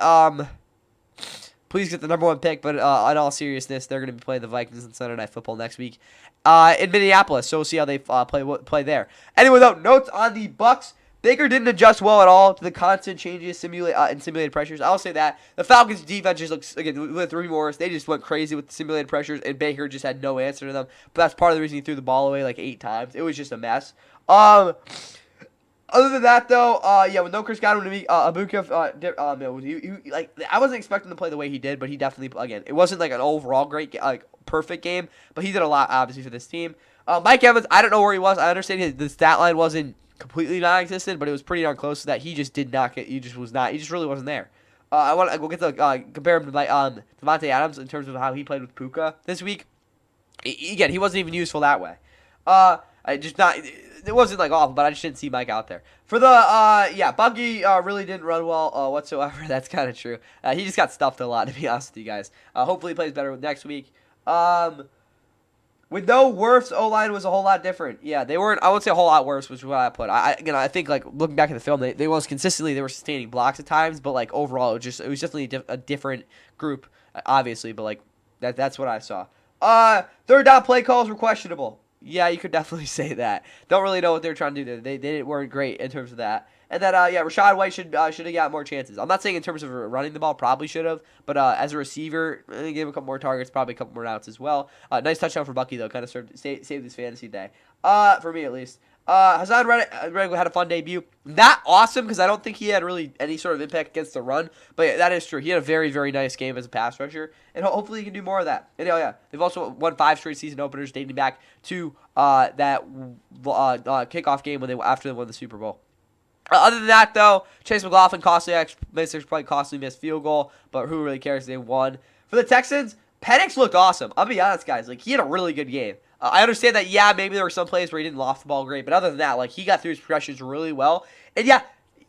please get the #1 pick, but in all seriousness, they're going to be playing the Vikings on Sunday Night Football next week in Minneapolis. So we'll see how they play there. Anyway, though, notes on the Bucks. Baker didn't adjust well at all to the constant changes and simulated pressures. I'll say that. The Falcons' defense just looks, again, with Remy Morris, they just went crazy with the simulated pressures, and Baker just had no answer to them. But that's part of the reason he threw the ball away like 8 times. It was just a mess. Other than that, though, yeah, with no Chris Godwin, Abuka, like, I wasn't expecting to play the way he did, but he definitely, again, it wasn't like an overall great, perfect game, but he did a lot, obviously, for this team. Mike Evans, I don't know where he was. I understand the stat line wasn't completely non-existent, but it was pretty darn close to that. He just did not get, he just really wasn't there. I want to go get to compare him to Devontae Adams in terms of how he played with Puka this week. Again, he wasn't even useful that way. It wasn't like awful, but I just didn't see Mike out there. For the Bucky really didn't run well whatsoever. That's kind of true. He just got stuffed a lot, to be honest with you guys. Hopefully he plays better next week. With no Wirfs, O-line was a whole lot different. Yeah, they weren't. I would say a whole lot worse, which is what I put. I think like looking back at the film, they was consistently they were sustaining blocks at times, but like overall, it was definitely a different group, obviously. But like that's what I saw. 3rd down play calls were questionable. Yeah, you could definitely say that. Don't really know what they were trying to do there. They weren't great in terms of that. And then, Rachaad White should have got more chances. I'm not saying in terms of running the ball, probably should have. But as a receiver, gave him a couple more targets, probably a couple more outs as well. Nice touchdown for Bucky, though. Kind of saved his fantasy day. For me, at least. Hassan Reddick had a fun debut. Not awesome because I don't think he had really any sort of impact against the run. But yeah, that is true. He had a very, very nice game as a pass rusher. And hopefully he can do more of that. And yeah, they've also won 5 straight season openers dating back to that kickoff game after they won the Super Bowl. Other than that, though, Chase McLaughlin, probably costly missed field goal. But who really cares? They won. For the Texans, Penix looked awesome. I'll be honest, guys. Like, he had a really good game. I understand that, yeah, maybe there were some plays where he didn't loft the ball great, but other than that, like, he got through his progressions really well. And, yeah,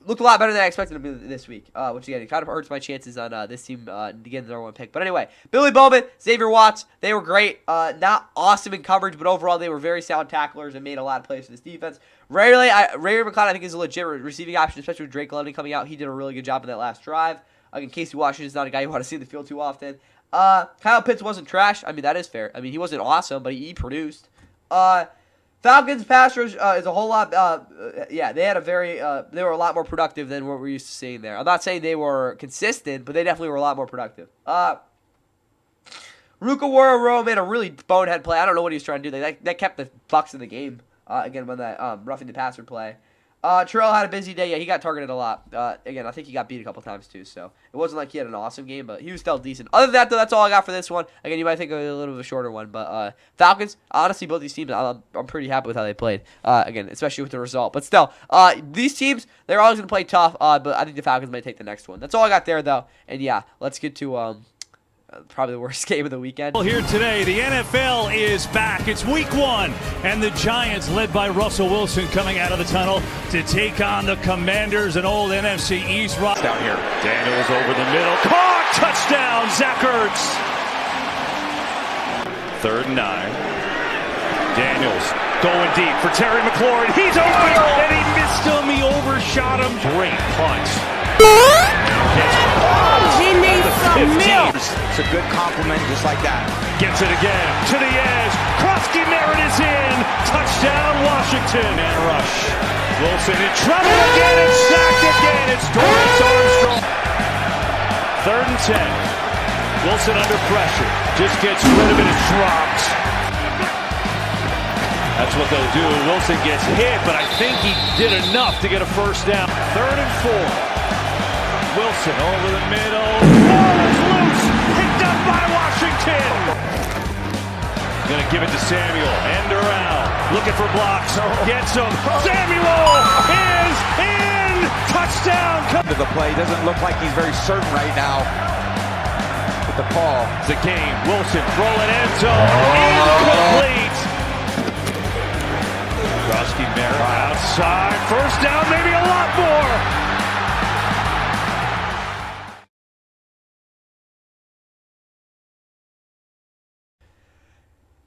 looked a lot better than I expected him to this week, which, again, it kind of hurts my chances on this team getting the number 1 pick. But anyway, Billy Bowman, Xavier Watts, they were great. Not awesome in coverage, but overall they were very sound tacklers and made a lot of plays for this defense. Ray McCloud, I think, is a legit receiving option, especially with Drake London coming out. He did a really good job in that last drive. Again, Casey Washington's not a guy you want to see in the field too often. Kyle Pitts wasn't trash. I mean, that is fair. I mean, he wasn't awesome, but he produced. Falcons pass rush is a whole lot. Yeah, they had they were a lot more productive than what we're used to seeing there. I'm not saying they were consistent, but they definitely were a lot more productive. Ruka made a really bonehead play. I don't know what he was trying to do. That kept the Bucs in the game. Again, when that roughing the passer play. Terrell had a busy day. Yeah, he got targeted a lot. Again, I think he got beat a couple times too, so it wasn't like he had an awesome game, but he was still decent. Other than that, though, that's all I got for this one. Again, you might think of a little bit of a shorter one, but Falcons, honestly, both these teams, I'm pretty happy with how they played. Again, especially with the result. But still, these teams, they're always going to play tough, but I think the Falcons might take the next one. That's all I got there, though. And yeah, let's get to probably the worst game of the weekend. Well, here today, the NFL is back. It's week 1, and the Giants, led by Russell Wilson, coming out of the tunnel to take on the Commanders, an old NFC East rock. Down here, Daniels over the middle, caught, touchdown, Zach Ertz. 3rd and 9. Daniels going deep for Terry McLaurin. He's open, and he missed him. He overshot him. Great punch. He needs some milk. It's a good compliment just like that. Gets it again to the edge. Krosky Merritt is in. Touchdown, Washington. Man rush. Wilson in trouble again and sacked again. It's Dorrance Armstrong. 3rd and 10. Wilson under pressure. Just gets rid of it and drops. That's what they'll do. Wilson gets hit, but I think he did enough to get a first down. 3rd and 4. Wilson over the middle. Ball is loose. Picked up by Washington. Going to give it to Samuel. End around. Looking for blocks. Gets him. Samuel is in. Touchdown. To the play. Doesn't look like he's very certain right now with the call. It's a game. Wilson throwing end zone. Incomplete. Krosky Merritt outside. First down. Maybe a lot more.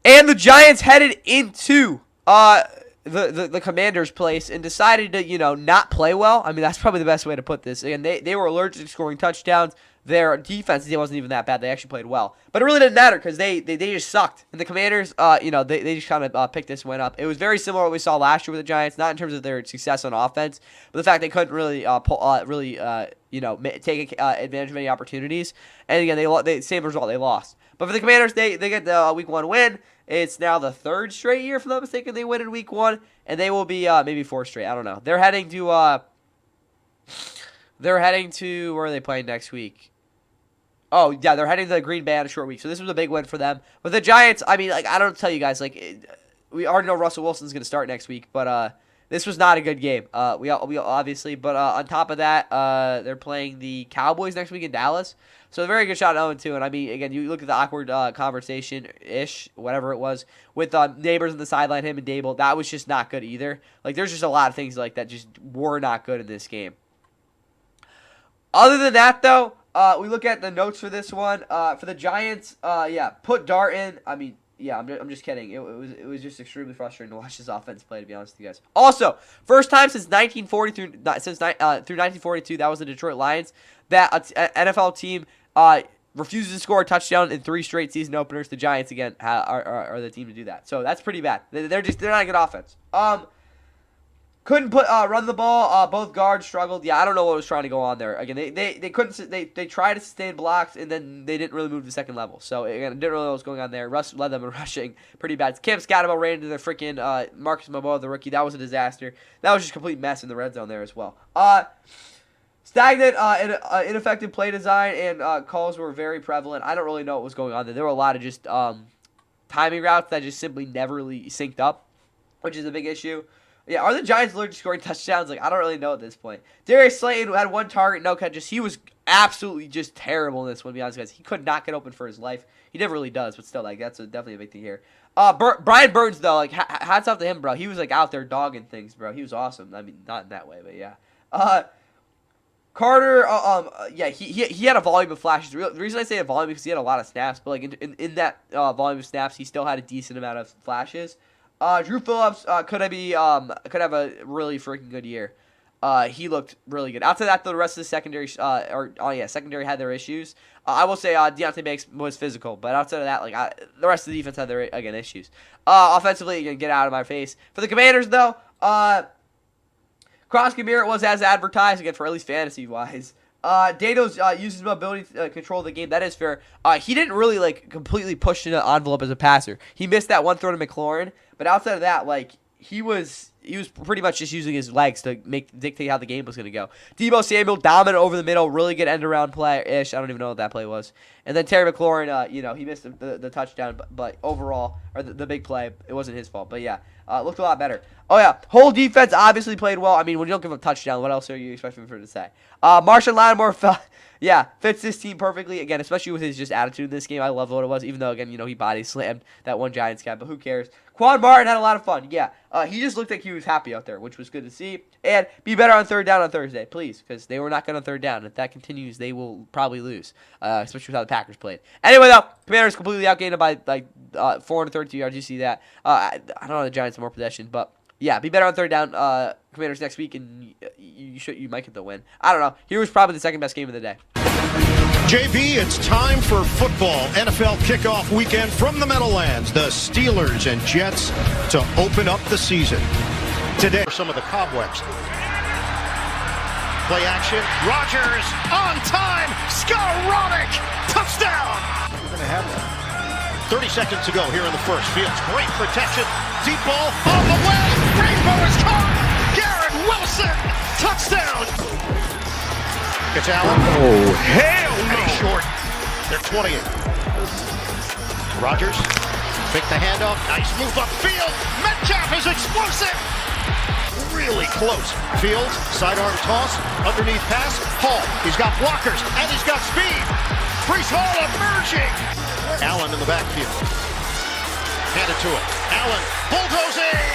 And the Giants headed into the Commanders' place and decided to, not play well. I mean, that's probably the best way to put this. And they were allergic to scoring touchdowns. Their defense wasn't even that bad. They actually played well. But it really didn't matter because they just sucked. And the Commanders, they just kind of picked this win up. It was very similar to what we saw last year with the Giants, not in terms of their success on offense, but the fact they couldn't really take advantage of any opportunities. And again, they same result. They lost. But for the Commanders, they get the Week 1 win. It's now the 3rd straight year, if I'm not mistaken, they win in Week 1, and they will be maybe 4th straight. I don't know. They're heading to where are they playing next week? Oh yeah, they're heading to the Green Bay on a short week. So this was a big win for them. But the Giants, I mean, I don't tell you guys, we already know Russell Wilson's going to start next week, but this was not a good game. We obviously, but on top of that, they're playing the Cowboys next week in Dallas. So a very good shot at 0-2. And I mean, again, you look at the awkward conversation-ish, whatever it was, with neighbors on the sideline, him and Dable. That was just not good either. There's just a lot of things like that just were not good in this game. Other than that, though, we look at the notes for this one. For the Giants, put Dart in. I mean, yeah, I'm just kidding. It was just extremely frustrating to watch this offense play, to be honest with you guys. Also, first time since 1940 through 1942, that was the Detroit Lions, that an NFL team refuses to score a touchdown in 3 straight season openers. The Giants again are the team to do that. So that's pretty bad. They're not a good offense. Couldn't run the ball. Both guards struggled. Yeah, I don't know what was trying to go on there. Again, they couldn't. They tried to sustain blocks, and then they didn't really move to the second level. So again, didn't really know what was going on there. Russ led them in rushing pretty bad. Cam Scatterbo ran into the freaking Marcus Moboa, the rookie. That was a disaster. That was just a complete mess in the red zone there as well. Stagnant and ineffective play design and calls were very prevalent. I don't really know what was going on there. There were a lot of just timing routes that just simply never really synced up, which is a big issue. Yeah, are the Giants allergic to scoring touchdowns? Like, I don't really know at this point. Darius Slayton had 1 target, no catches. He was absolutely just terrible in this one, to be honest, guys. He could not get open for his life. He never really does, but still, like, that's definitely a big thing here. Brian Burns, though, like, hats off to him, bro. He was, like, out there dogging things, bro. He was awesome. I mean, not in that way, but yeah. Carter, yeah, he had a volume of flashes. The reason I say a volume is because he had a lot of snaps, but, like, in that volume of snaps, he still had a decent amount of flashes. Drew Phillips could have a really freaking good year. He looked really good. Outside that, the rest of the secondary, secondary had their issues. I will say Deontay Banks was physical, but outside of that, like the rest of the defense had their issues. Offensively, again, get out of my face. For the Commanders, though, Cross Kabir was as advertised again for at least fantasy wise. Datos uses his mobility to control the game. That is fair. He didn't really like completely push the envelope as a passer. He missed that one throw to McLaurin, but outside of that, like he was pretty much just using his legs to dictate how the game was going to go. Deebo Samuel dominant over the middle, really good end around play ish. I don't even know what that play was. And then Terry McLaurin, he missed the touchdown, but overall, or the big play, it wasn't his fault. But yeah, looked a lot better. Oh yeah, whole defense obviously played well. I mean, when you don't give a touchdown, what else are you expecting for it to say? Marshawn Lattimore fits this team perfectly. Again, especially with his just attitude in this game. I love what it was, even though, again, he body slammed that one Giants guy, but who cares? Quan Martin had a lot of fun. Yeah, he just looked like he was happy out there, which was good to see. And be better on third down on Thursday, please, because they were not good on third down. If that continues, they will probably lose, especially with how the Packers played. Anyway, though, Commanders completely outgained them by like 432 yards. You see that? I don't know the Giants have more possession, but yeah, be better on third down. Commanders next week, and you might get the win. I don't know. Here was probably the second best game of the day. JB, it's time for football. NFL kickoff weekend from the Meadowlands. The Steelers and Jets to open up the season. Today, some of the cobwebs. Play action. Rodgers on time. Skowronek. Touchdown. We're going to have that. 30 seconds to go here in the first. Fields, great protection. Deep ball on the way. Rainbow is caught. Garrett Wilson. Touchdown. It's Allen. Oh, hell no. And he's short. They're 28. Rodgers. Pick the handoff. Nice move upfield. Metcalf is explosive. Really close. Fields, sidearm toss, underneath pass. Hall, he's got blockers, and he's got speed. Breece Hall emerging. Allen in the backfield. Hand it to him. Allen bulldozing.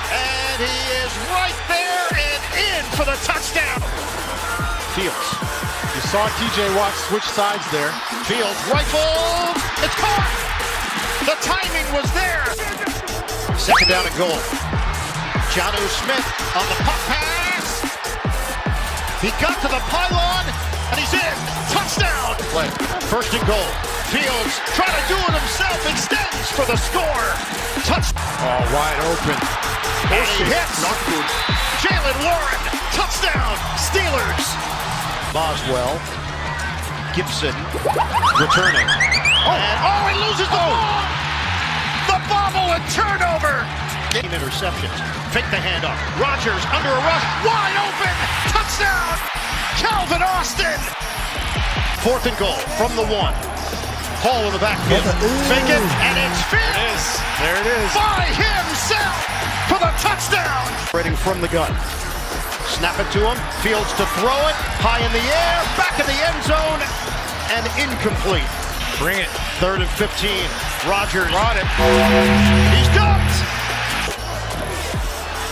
And he is right there and in for the touchdown. Fields. You saw TJ Watt switch sides there. Fields rifled. It's caught. The timing was there. Second down and goal. Jonnu Smith on the pop pass. He got to the pylon, and he's in. Touchdown. Play. First and goal. Fields trying to do it himself. Extends for the score. Touch. Oh, wide open. And he hits. Not good. Jalen Warren. Touchdown. Steelers. Boswell. Gibson returning. Oh, he loses the ball. The bobble and turnover. Interceptions. Fake the handoff. Rodgers under a rush. Wide open. Touchdown. Calvin Austin. Fourth and goal from the 1. Hall in the backfield. Fake it, and it's Fields. There it is. By himself for the touchdown. Reading from the gun. Snap it to him. Fields to throw it. High in the air. Back in the end zone. And incomplete. Bring it. 3rd and 15. Rodgers. Brought it. He's dumped.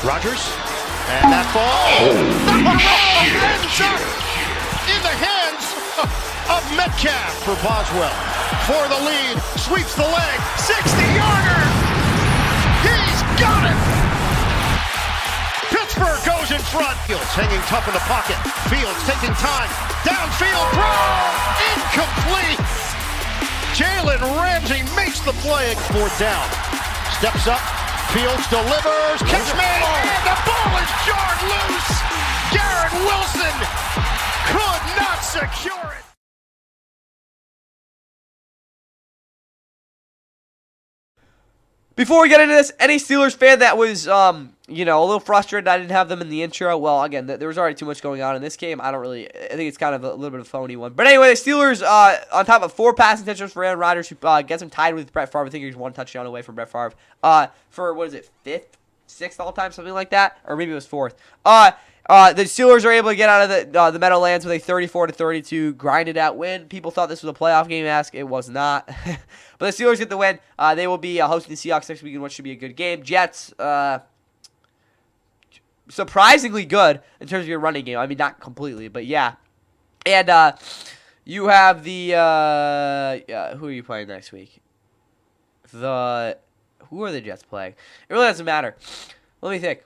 Rodgers. And that ball. Ends up in the hands of Metcalf for Boswell. For the lead. Sweeps the leg. 60-yarder. He's got it. Pittsburgh goes in front. Fields hanging tough in the pocket. Fields taking time. Downfield throw. Incomplete. Jalen Ramsey makes the play. 4th down. Steps up. Fields delivers, catch made, and the ball is jarred loose. Garrett Wilson could not secure it. Before we get into this, any Steelers fan that was, you know, a little frustrated I didn't have them in the intro, well, again, there was already too much going on in this game. I think it's kind of a little bit of a phony one. But anyway, the Steelers, on top of 4 passing touchdowns for Aaron Rodgers, who gets him tied with Brett Favre. I think he was 1 touchdown away from Brett Favre. For, what is it, 5th, 6th all-time, something like that? Or maybe it was 4th. The Steelers are able to get out of the Meadowlands with a 34-32 grinded out win. People thought this was a playoff game. It was not. But the Steelers get the win. They will be hosting the Seahawks next week in what should be a good game. Jets, surprisingly good in terms of your running game. I mean, not completely, but yeah. And you have the who are you playing next week? Who are the Jets playing? It really doesn't matter. Let me think.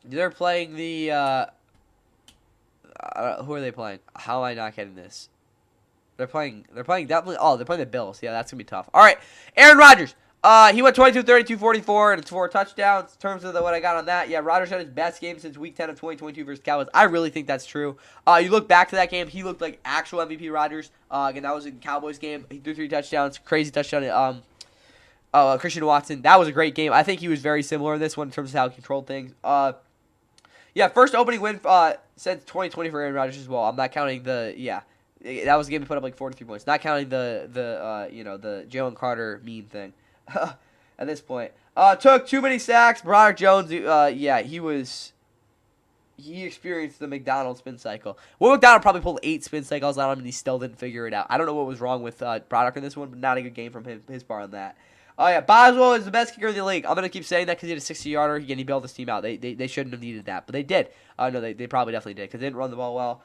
They're playing the who are they playing? How am I not getting this? They're playing definitely. Oh, they're playing the Bills. Yeah, that's gonna be tough. All right, Aaron Rodgers. He went 22, 32, 44, and 4 touchdowns. In terms of what I got on that, yeah, Rodgers had his best game since Week 10 of 2022 versus Cowboys. I really think that's true. You look back to that game, he looked like actual MVP Rodgers. Again, that was a Cowboys game. He threw 3 touchdowns, crazy touchdown. Christian Watson, that was a great game. I think he was very similar in this one in terms of how he controlled things. Yeah, first opening win since 2020 for Aaron Rodgers as well. I'm not counting that was a game he put up like 43 points. Not counting the Jalen Carter meme thing. At this point, took too many sacks. Broderick Jones, he experienced the McDonald spin cycle. Will McDonald probably pulled 8 spin cycles on him, and he still didn't figure it out. I don't know what was wrong with Broderick in this one, but not a good game from his part on that. Oh yeah, Boswell is the best kicker in the league. I'm gonna keep saying that because he had a 60-yarder. Again, he bailed this team out. They shouldn't have needed that, but they did. No, they probably definitely did because they didn't run the ball well.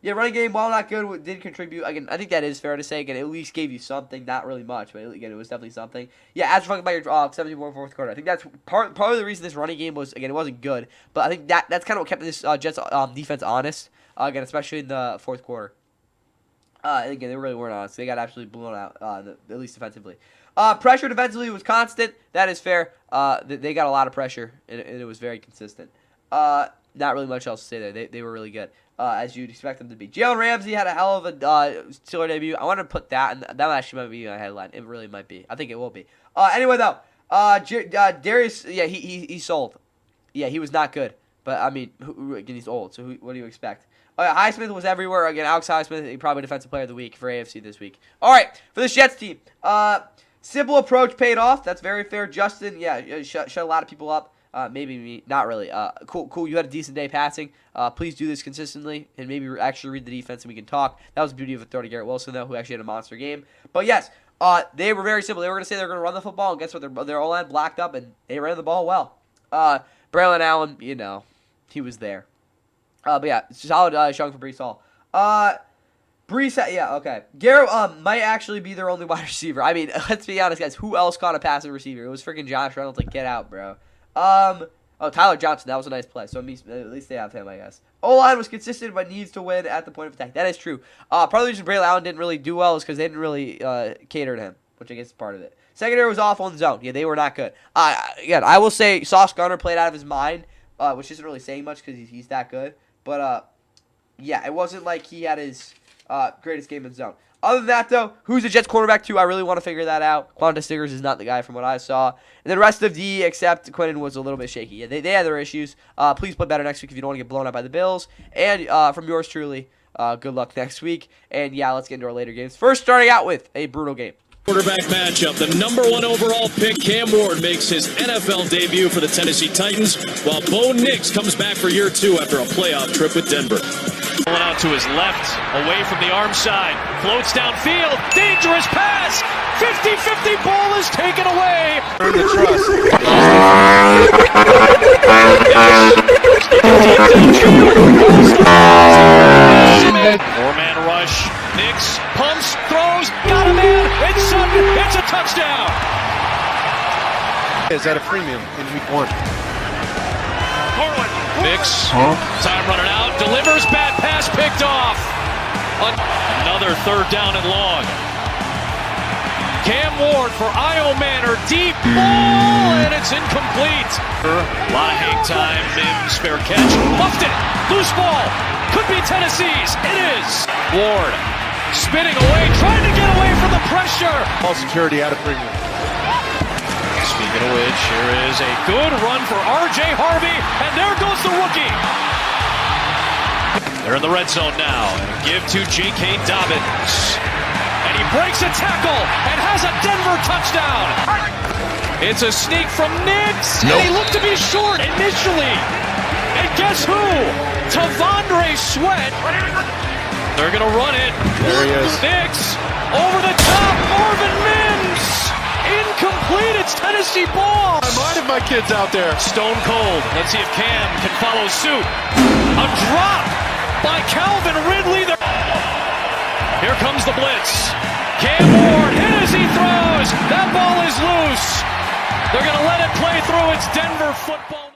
Yeah, running game, while not good, did contribute. Again, I think that is fair to say. Again, it at least gave you something, not really much, but again, it was definitely something. Yeah, as for talking about your 74 fourth quarter, I think that's part of the reason this running game was, again, it wasn't good, but I think that's kind of what kept this Jets defense honest. Again, especially in the fourth quarter. Again, they really weren't honest. They got absolutely blown out, at least defensively. Pressure defensively was constant. That is fair. They got a lot of pressure, and it was very consistent. Not really much else to say there. They were really good, as you'd expect them to be. Jalen Ramsey had a hell of a Steeler debut. I want to put that, and that actually might be a headline. It really might be. I think it will be. Anyway, though, Darius, yeah, he sold. Yeah, he was not good. But, I mean, again, he's old, so what do you expect? Highsmith was everywhere. Again, Alex Highsmith, probably Defensive Player of the Week for AFC this week. All right, for the Jets team. Simple approach paid off. That's very fair. Justin, yeah, shut a lot of people up. Maybe me, not really. Cool. You had a decent day passing. Please do this consistently, and maybe actually read the defense, and we can talk. That was the beauty of a throw to Garrett Wilson, though, who actually had a monster game. But yes, they were very simple. They were going to say they were going to run the football, and guess what? Their O-line blocked up, and they ran the ball well. Braylon Allen, he was there. But yeah, solid showing for Breece Hall. Breece, yeah, okay. Garrett might actually be their only wide receiver. I mean, let's be honest, guys. Who else caught a passing receiver? It was freaking Josh Reynolds. Like, get out, bro. Tyler Johnson. That was a nice play. So at least they have him, I guess. O-line was consistent, but needs to win at the point of attack. That is true. Probably the reason Braylon Allen didn't really do well is because they didn't really cater to him, which I guess is part of it. Secondary was awful in zone. Yeah, they were not good. Again, I will say Sauce Gardner played out of his mind, which isn't really saying much because he's that good. But, yeah, it wasn't like he had his greatest game in zone. Other than that, though, who's the Jets quarterback to? I really want to figure that out. Quantas Stiggers is not the guy from what I saw. And then the rest of D, except Quinnen, was a little bit shaky. Yeah, they had their issues. Please play better next week if you don't want to get blown out by the Bills. And from yours truly, good luck next week. And, yeah, let's get into our later games. First, starting out with a brutal game. Quarterback matchup. The #1 overall pick, Cam Ward, makes his NFL debut for the Tennessee Titans, while Bo Nix comes back for year 2 after a playoff trip with Denver. Pulling out to his left, away from the arm side, floats downfield, dangerous pass, 50-50 ball is taken away. Earn the trust. Four-man rush, Nix pumps, throws, got a man, it's Sutton, it's a touchdown. Is that a premium in week 1? Nix, time running out, delivers, bad pass picked off. Another 3rd down and long. Cam Ward for Io Manor deep ball, and it's incomplete. A lot of hang time. Mims, fair catch. Muffed it. Loose ball. Could be Tennessee's. It is. Ward spinning away, trying to get away from the pressure. All security out of premium. Speaking of which, here is a good run for R.J. Harvey, and there goes the rookie. They're in the red zone now. Give to J.K. Dobbins. And he breaks a tackle and has a Denver touchdown. It's a sneak from Nix. Nope. And he looked to be short initially. And guess who? Tavondre Sweat. They're going to run it. There he is. Nix over the top. Marvin Mims. Incomplete. It's Tennessee ball. I'm minding my kids out there. Stone cold. Let's see if Cam can follow suit. A drop by Calvin Ridley. Here comes the blitz. Cam Ward hit as he throws. That ball is loose. They're going to let it play through. It's Denver football.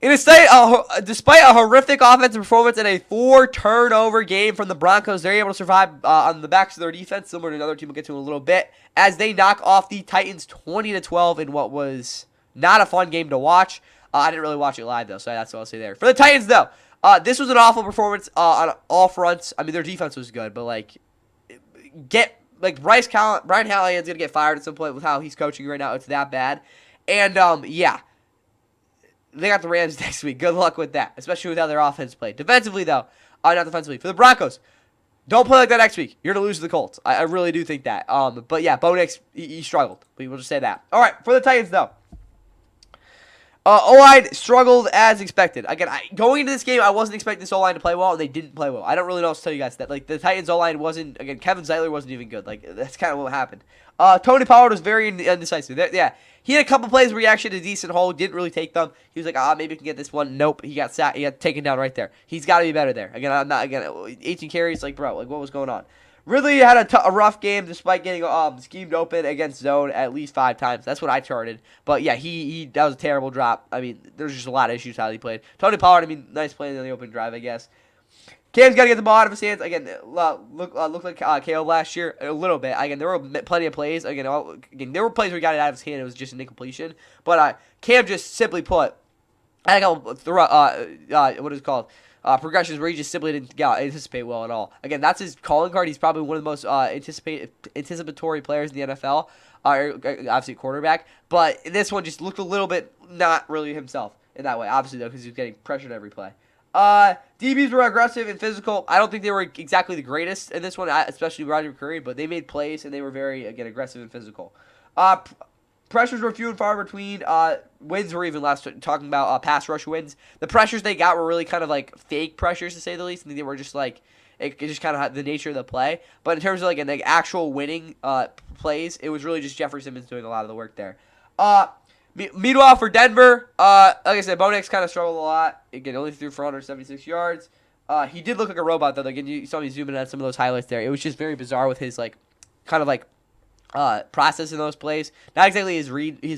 Despite a horrific offensive performance and a 4-turnover game from the Broncos, they're able to survive on the backs of their defense, similar to another team we'll get to in a little bit, as they knock off the Titans 20-12 in what was not a fun game to watch. I didn't really watch it live, though, so that's what I'll say there. For the Titans, though, this was an awful performance on all fronts. I mean, their defense was good, but, Brian Callahan's going to get fired at some point with how he's coaching right now. It's that bad. And, yeah. They got the Rams next week. Good luck with that, especially with how their offense played. Defensively, though, not defensively. For the Broncos, don't play like that next week. You're going to lose to the Colts. I really do think that. But, yeah, Bo Nix, he struggled. We'll just say that. All right, for the Titans, though. O-line struggled as expected. Again, going into this game, I wasn't expecting this O-line to play well, and they didn't play well. I don't really know what to tell you guys that. The Titans O-line wasn't, again, Kevin Zeitler wasn't even good. That's kind of what happened. Tony Pollard was very indecisive. Yeah, he had a couple plays where he actually had a decent hold, didn't really take them. He was like, maybe we can get this one. Nope, he got sacked. He got taken down right there. He's got to be better there. Again, 18 carries, bro, what was going on? Ridley had a rough game despite getting schemed open against zone at least 5 times. That's what I charted. But, yeah, that was a terrible drop. I mean, there's just a lot of issues how he played. Tony Pollard, nice play on the open drive, I guess. Cam's got to get the ball out of his hands. Again, looked like KO last year a little bit. Again, there were plenty of plays. Again, there were plays where he got it out of his hand. It was just an incompletion. But Cam just simply put, I got what is it called? Progressions where he just simply didn't anticipate well at all. Again, that's his calling card. He's probably one of the most anticipatory players in the NFL. Obviously, quarterback. But this one just looked a little bit not really himself in that way. Obviously, though, because he was getting pressured every play. DBs were aggressive and physical. I don't think they were exactly the greatest in this one, especially Roger McCreary, but they made plays and they were very, again, aggressive and physical. Pressures were few and far between. Wins were even less, talking about pass rush wins. The pressures they got were really kind of fake pressures, to say the least. I think they were just it just kind of had the nature of the play. But in terms of actual winning plays, it was really just Jeffrey Simmons doing a lot of the work there. Meanwhile, for Denver, like I said, Bo Nix kind of struggled a lot. Again, only threw for 176 yards. He did look like a robot, though. Again, you saw me zoom in on some of those highlights there. It was just very bizarre with his processing those plays. Not exactly his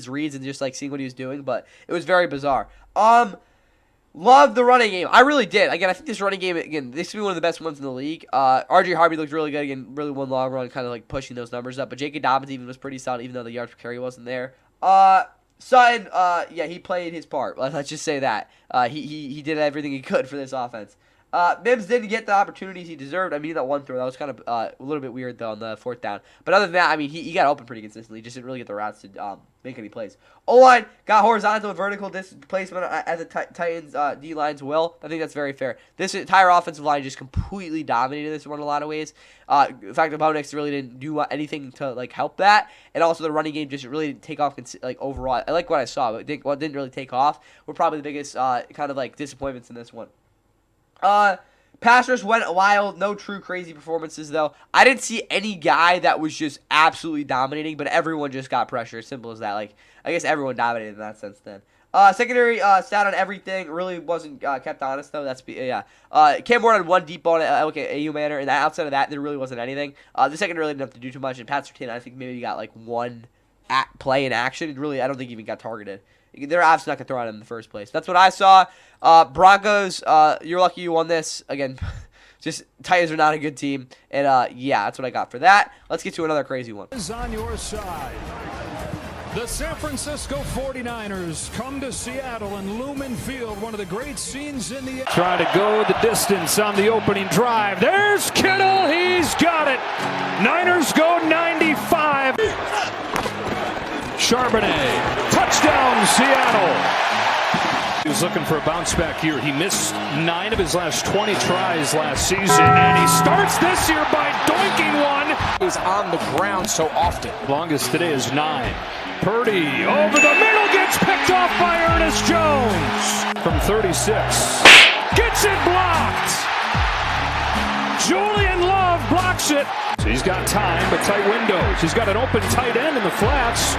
reads and just seeing what he was doing, but it was very bizarre. Loved the running game. I really did. Again, I think this running game, this could be one of the best ones in the league. R.J. Harvey looked really good. Again, really one long run, kind of pushing those numbers up. But J.K. Dobbins even was pretty solid, even though the yards per carry wasn't there. Sutton, yeah, he played his part. Let's just say that. He did everything he could for this offense. Mims didn't get the opportunities he deserved. that one throw, that was kind of a little bit weird, though, on the 4th down. But other than that, he got open pretty consistently. Just didn't really get the routes to make any plays. O-line got horizontal and vertical displacement as the Titans' D-lines will. I think that's very fair. This entire offensive line just completely dominated this one in a lot of ways. The fact that Bo Nix really didn't do anything to help that, and also the running game just really didn't take off overall. I like what I saw, but what didn't really take off were probably the biggest kind of disappointments in this one. Passers went wild. No true crazy performances, though. I didn't see any guy that was just absolutely dominating, but everyone just got pressure. Simple as that. I guess everyone dominated in that sense then. Secondary stat on everything really wasn't kept honest, though. Cam Ward had one deep ball in AU manner, and outside of that, there really wasn't anything. The secondary really didn't have to do too much, and Pat Surtain, I think maybe got one play in action. Really, I don't think he even got targeted. They're obviously not going to throw at him in the first place. That's what I saw. Broncos, you're lucky you won this. Again, Just Titans are not a good team. And, yeah, that's what I got for that. Let's get to another crazy one. Is on your side. The San Francisco 49ers come to Seattle and Lumen Field, one of the great scenes in the... Trying to go the distance on the opening drive. There's Kittle. He's got it. Niners go 95. Charbonnet. Touchdown, Seattle. He was looking for a bounce back here. He missed 9 of his last 20 tries last season, and he starts this year by doinking one. He's on the ground so often. Longest today is 9. Purdy over the middle, gets picked off by Ernest Jones from 36. Gets it blocked. Julian Love blocks it. So he's got time, but tight windows. He's got an open tight end in the flats.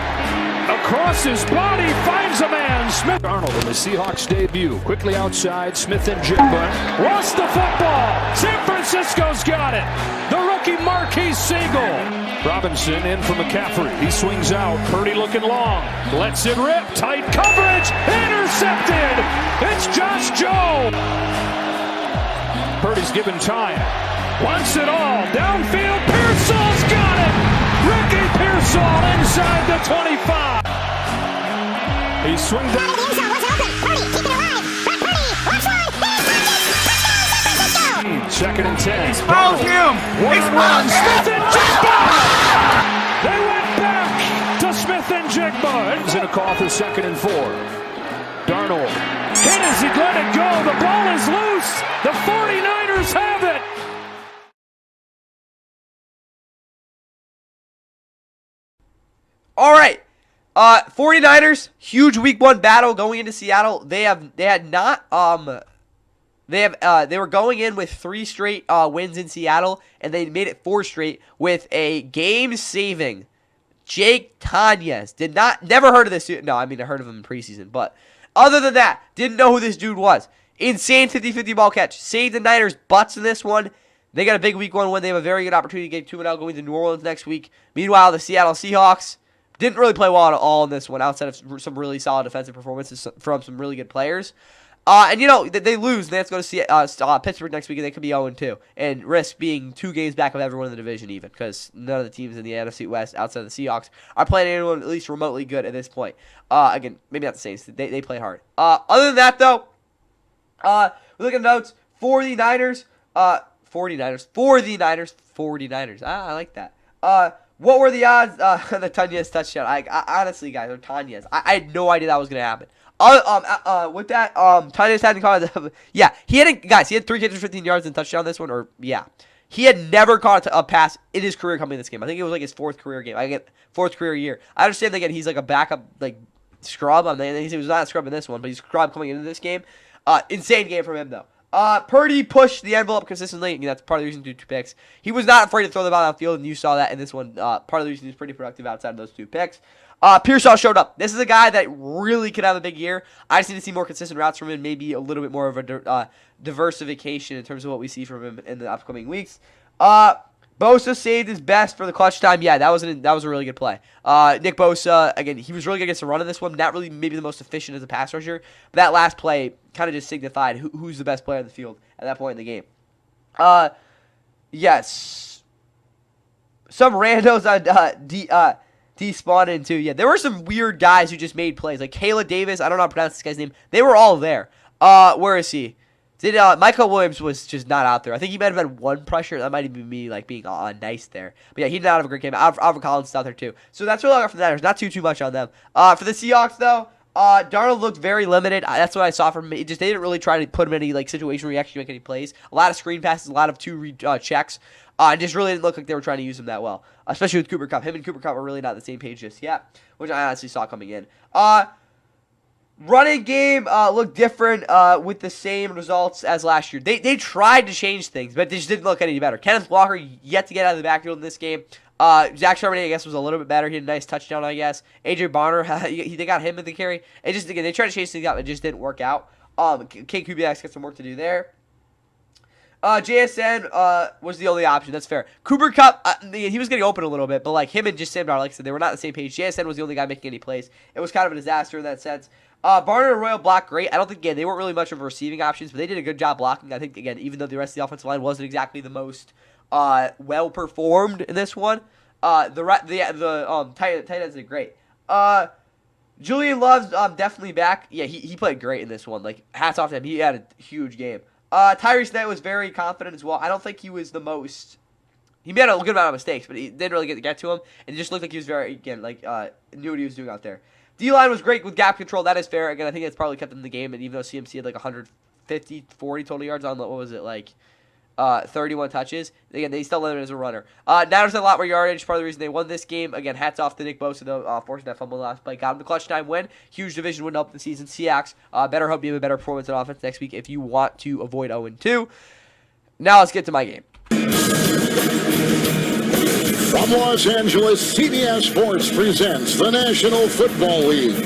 Across his body, finds a man. Smith Arnold in the Seahawks debut. Quickly outside, Smith and Jigba. Lost the football. San Francisco's got it. The rookie Marquise Siegel. Robinson in for McCaffrey. He swings out. Purdy looking long. Lets it rip. Tight coverage. Intercepted. It's Josh Joe. Purdy's given time. Wants it all. Downfield. Pearsall's got it. Ricky Pearsall inside the 25. He swings down. Purdy, keep it alive. Purdy, watch one. Second and 10. Expose him! One-on-one. Smith and Jigba! They went back to Smith and Jigba. He's in a call for 2nd and 4. Darnold. As he let it go. The ball is loose. The 49ers have it. All right. 49ers, huge week 1 battle going into Seattle. They were going in with 3 straight wins in Seattle, and they made it 4 straight with a game-saving Jake Tanyes. Never heard of this dude. No, I mean, I heard of him in preseason, but other than that, didn't know who this dude was. Insane 50-50 ball catch. Saved the Niners' butts in this one. They got a big week 1 win. They have a very good opportunity to get 2-0 going to New Orleans next week. Meanwhile, the Seattle Seahawks didn't really play well at all in this one, outside of some really solid defensive performances from some really good players. And, you know, they lose. They have to go to Pittsburgh next week, and they could be 0-2 and risk being 2 games back of everyone in the division even, because none of the teams in the NFC West outside of the Seahawks are playing anyone at least remotely good at this point. Again, maybe not the Saints. They play hard. Other than that, though, we look at the notes. 49ers. I like that. What were the odds? The Tanyes touchdown. I honestly, guys, or Tanyes. I had no idea that was gonna happen. With that, Tanyes hadn't caught. Yeah, he had 3 catches, 15 yards and touchdown this one. Or yeah, he had never caught a pass in his career coming in this game. I think it was like his 4th career game. 4th career year. I understand that he's like a backup scrub. He was not a scrub in this one, but he's a scrub coming into this game. Insane game from him though. Purdy pushed the envelope consistently. That's part of the reason to do 2 picks. He was not afraid to throw the ball downfield, and you saw that in this one. Part of the reason he was pretty productive outside of those 2 picks. Pearsall showed up. This is a guy that really could have a big year. I just need to see more consistent routes from him, maybe a little bit more of a diversification in terms of what we see from him in the upcoming weeks. Bosa saved his best for the clutch time. Yeah, that was a really good play. Nick Bosa, again, he was really good against the run in this one. Not really maybe the most efficient as a pass rusher, but that last play kind of just signified who's the best player on the field at that point in the game. Yes. Some randos on despawned in too. Yeah, there were some weird guys who just made plays. Like Kayla Davis, I don't know how to pronounce this guy's name. They were all there. Where is he? Michael Williams was just not out there. I think he might have had 1 pressure. That might even be me being nice there. But yeah, he did not have a great game. Alfred Collins is out there too. So that's really all I got for the Niners. Not too much on them. For the Seahawks though, Darnold looked very limited. That's what I saw from him. They didn't really try to put him in any situation where he actually make any plays. A lot of screen passes, a lot of 2 checks. Just really didn't look like they were trying to use him that well, especially with Cooper Kupp. Him and Cooper Kupp were really not on the same page just yet, which I honestly saw coming in. Running game looked different with the same results as last year. They tried to change things, but they just didn't look any better. Kenneth Walker yet to get out of the backfield in this game. Zach Charbonnet, I guess, was a little bit better. He had a nice touchdown, I guess. AJ Bonner, they got him in the carry. It just, again, they tried to change things up. It just didn't work out. Kate Kubiak's got some work to do there. JSN was the only option. That's fair. Cooper Kupp, he was getting open a little bit, but him and just Sam Darnold, like I said, they were not on the same page. JSN was the only guy making any plays. It was kind of a disaster in that sense. Barner and Royal blocked great. I don't think, again, they weren't really much of receiving options, but they did a good job blocking. I think, again, even though the rest of the offensive line wasn't exactly the most well-performed in this one, the tight ends did great. Julian Love's definitely back. Yeah, he played great in this one. Like, hats off to him. He had a huge game. Tyrese Knight was very confident as well. I don't think he was the most... He made a good amount of mistakes, but he didn't really get to him. And it just looked like he was very, again, like, knew what he was doing out there. D-line was great with gap control. That is fair. Again, I think that's probably kept him in the game. And even though CMC had like 150, 40 total yards on, what was it, like 31 touches. Again, they still limited as a runner. Niners had a lot more yardage. Part of the reason they won this game. Again, hats off to Nick Bosa, though, forcing that fumble last play. Got him the clutch time win. Huge division win up the season. Seahawks, better hope you have a better performance on offense next week if you want to avoid 0-2. Now let's get to my game. From Los Angeles, CBS Sports presents the National Football League.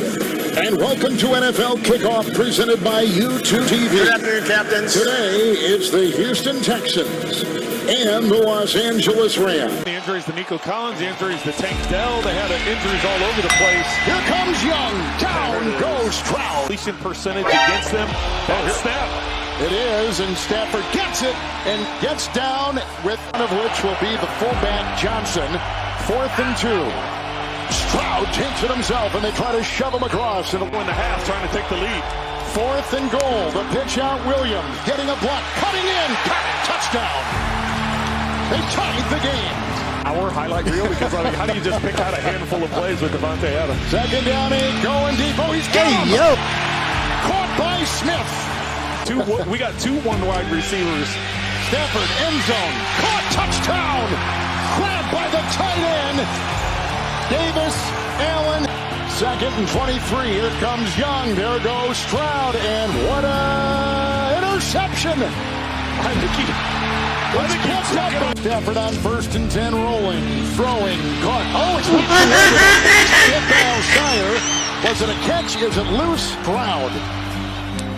And welcome to NFL Kickoff presented by U2 TV. Good afternoon, captains. Today, it's the Houston Texans and the Los Angeles Rams. The injuries to Nico Collins, the injuries to Tank Dell. They had injuries all over the place. Here comes Young. Down goes Trout. Completion percentage against them. Oh, snap. It is, and Stafford gets it and gets down, with one of which will be the fullback Johnson. 4th and 2. Stroud takes it himself, and they try to shove him across. And a 1.5 trying to take the lead. 4th and goal. The pitch out, Williams getting a block, cutting in, touchdown. They tied the game. Our highlight reel, because I mean, how do you just pick out a handful of plays with Devontae Adams? 2nd down, 8, going deep. Oh, he's got him. Caught by Smith. We got 2 one-wide receivers. Stafford, end zone, caught, touchdown! Grabbed by the tight end. Davis, Allen, 2nd and 23. Here comes Young. There goes Stroud, and what a interception! I think he kept up. Stafford on 1st and 10, rolling, throwing, caught. Oh, it's hit by Shire. Was it a catch? Is it loose? Stroud.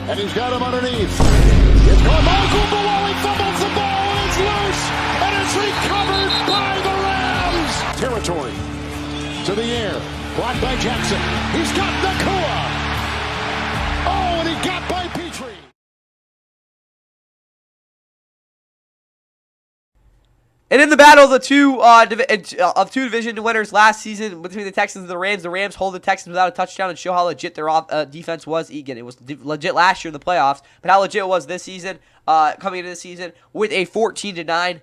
And he's got him underneath. It's going Michael Malone, fumbles the ball, and it's loose, and it's recovered by the Rams. Territory to the air, blocked by Jackson. He's got Nakua. Oh, and he got by Petrie. And in the battle of the two division winners last season between the Texans and the Rams hold the Texans without a touchdown and show how legit their defense was. Again, it was legit last year in the playoffs, but how legit it was this season, coming into this season with a 14-9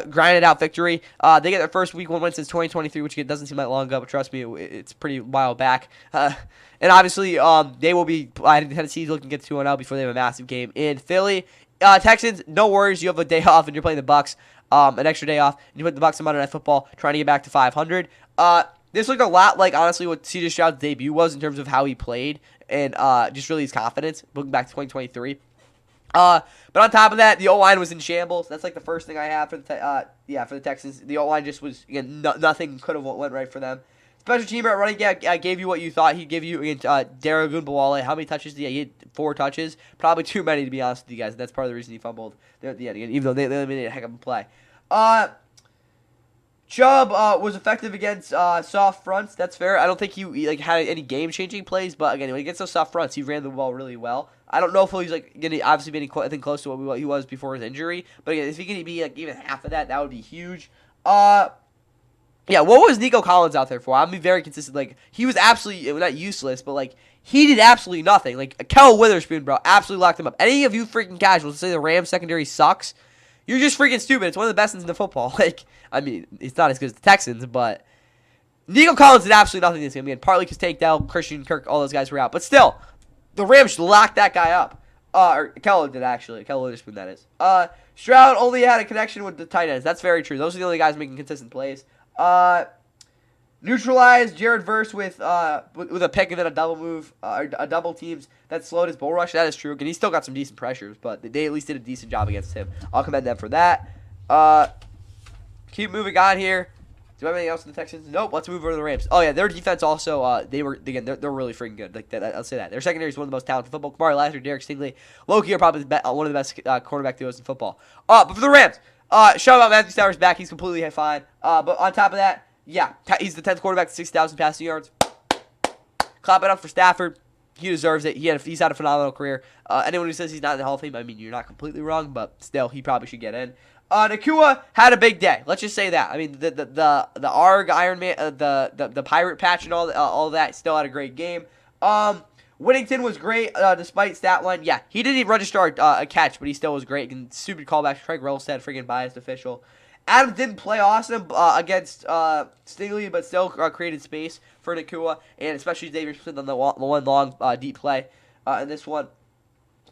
grinded out victory. They get their first week 1 win since 2023, which again doesn't seem that long ago, but trust me, it's pretty while back. And obviously, they will be. I think Tennessee's looking to get to 2-0 before they have a massive game in Philly. Texans, no worries. You have a day off and you're playing the Bucs. An extra day off, and you put the Bucs on Monday Night Football, trying to get back to 500. This looked a lot like, honestly, what C.J. Stroud's debut was in terms of how he played and just really his confidence, looking back to 2023. But on top of that, the O-line was in shambles. That's like the first thing I have for the Texans. The O-line just was, again, nothing could have went right for them. Special teamer at running back gave you what you thought he'd give you against Dara Ogunbowale. How many touches did he have? He had 4 touches. Probably too many, to be honest with you guys. That's part of the reason he fumbled there at the end, even though they made a heck of a play. Chubb was effective against soft fronts. That's fair. I don't think he had any game-changing plays, but again, when he gets those soft fronts, he ran the ball really well. I don't know if he's obviously being close to what he was before his injury, but again, if he can be even half of that, that would be huge. Yeah, what was Nico Collins out there for? I'm being very consistent. He was absolutely, not useless, but he did absolutely nothing. Kel Witherspoon, bro, absolutely locked him up. Any of you freaking casuals say the Rams secondary sucks, you're just freaking stupid. It's one of the best in the football. I mean, it's not as good as the Texans, but Nico Collins did absolutely nothing this game. Again, partly because Tank Dell, Christian Kirk, all those guys were out. But still, the Rams locked that guy up. Or Kel did, actually. Kel Witherspoon, that is. Stroud only had a connection with the tight ends. That's very true. Those are the only guys making consistent plays. Neutralized Jared Verse with a pick and then a double move, a double teams that slowed his bull rush. That is true. And he still got some decent pressures, but they at least did a decent job against him. I'll commend them for that. Keep moving on here. Do I have anything else in the Texans? Nope. Let's move over to the Rams. Oh yeah, their defense also. They're really freaking good. I'll say that. Their secondary is one of the most talented in football. Kamari Lassiter, Derek Stingley, Loki are probably one of the best quarterback duos in football. But for the Rams. Shout out Matthew Stafford's back. He's completely fine. But on top of that, yeah, he's the 10th quarterback to 6,000 passing yards. Clap it up for Stafford. he deserves it. He's had a phenomenal career. Anyone who says he's not in the Hall of Fame, I mean, you're not completely wrong, but still, he probably should get in. Nakua had a big day. Let's just say that. I mean, the ARG Iron Man, the pirate patch and all that still had a great game. Whittington was great despite stat line. Yeah, he didn't even register a catch, but he still was great. And stupid callbacks. Craig Rellstead, freaking biased official. Adams didn't play awesome against Stingley, but still created space for Nakua, and especially David Smith on the one long deep play in this one.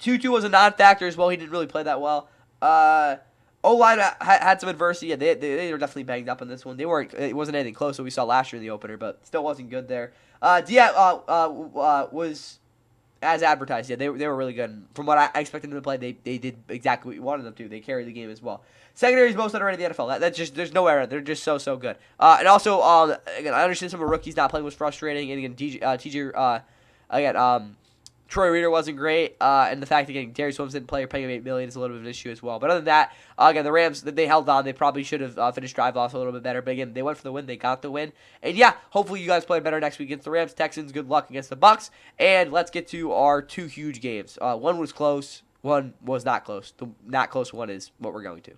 2-2 was a non-factor as well. He didn't really play that well. O-line had some adversity. Yeah, they were definitely banged up in this one. It wasn't anything close to what we saw last year in the opener, but still wasn't good there. Was as advertised. Yeah, they were really good. And from what I expected them to play, they did exactly what we wanted them to. They carried the game as well. Secondary is most underrated in the NFL. That's just, there's no error. They're just so good. And also, again, I understand some of the rookies not playing was frustrating. And again, Troy Reader wasn't great, and the fact that getting Darius Williams didn't play or paying him $8 million is a little bit of an issue as well. But other than that, again, the Rams, they held on. They probably should have finished drive off a little bit better. But again, they went for the win. They got the win. And yeah, hopefully you guys play better next week against the Rams. Texans, good luck against the Bucs. And let's get to our two huge games. One was close. One was not close. The not close one is what we're going to.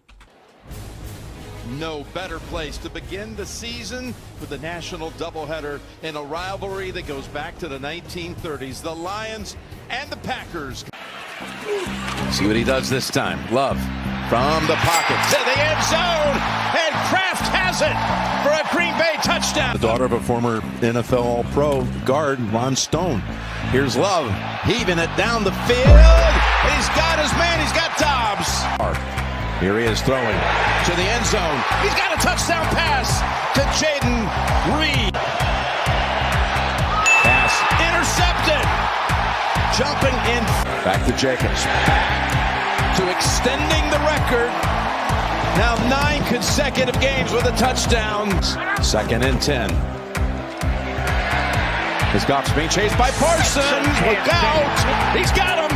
No better place to begin the season with the national doubleheader in a rivalry that goes back to the 1930s. The Lions and the Packers. See what he does this time. Love from the pocket To the end zone, and Kraft has it for a Green Bay touchdown. the daughter of a former NFL All-Pro guard, Ron Stone. Here's Love, heaving it down the field. He's got his man, he's got Dobbs. Here he is throwing To the end zone, he's got a touchdown pass to Jaden Reed. pass Intercepted. Jumping in. back to Jacobs. Back to extending the record. Now 9 consecutive games with a touchdown. 2nd and 10. As Goff's being chased by Parsons. Look out. He's got him.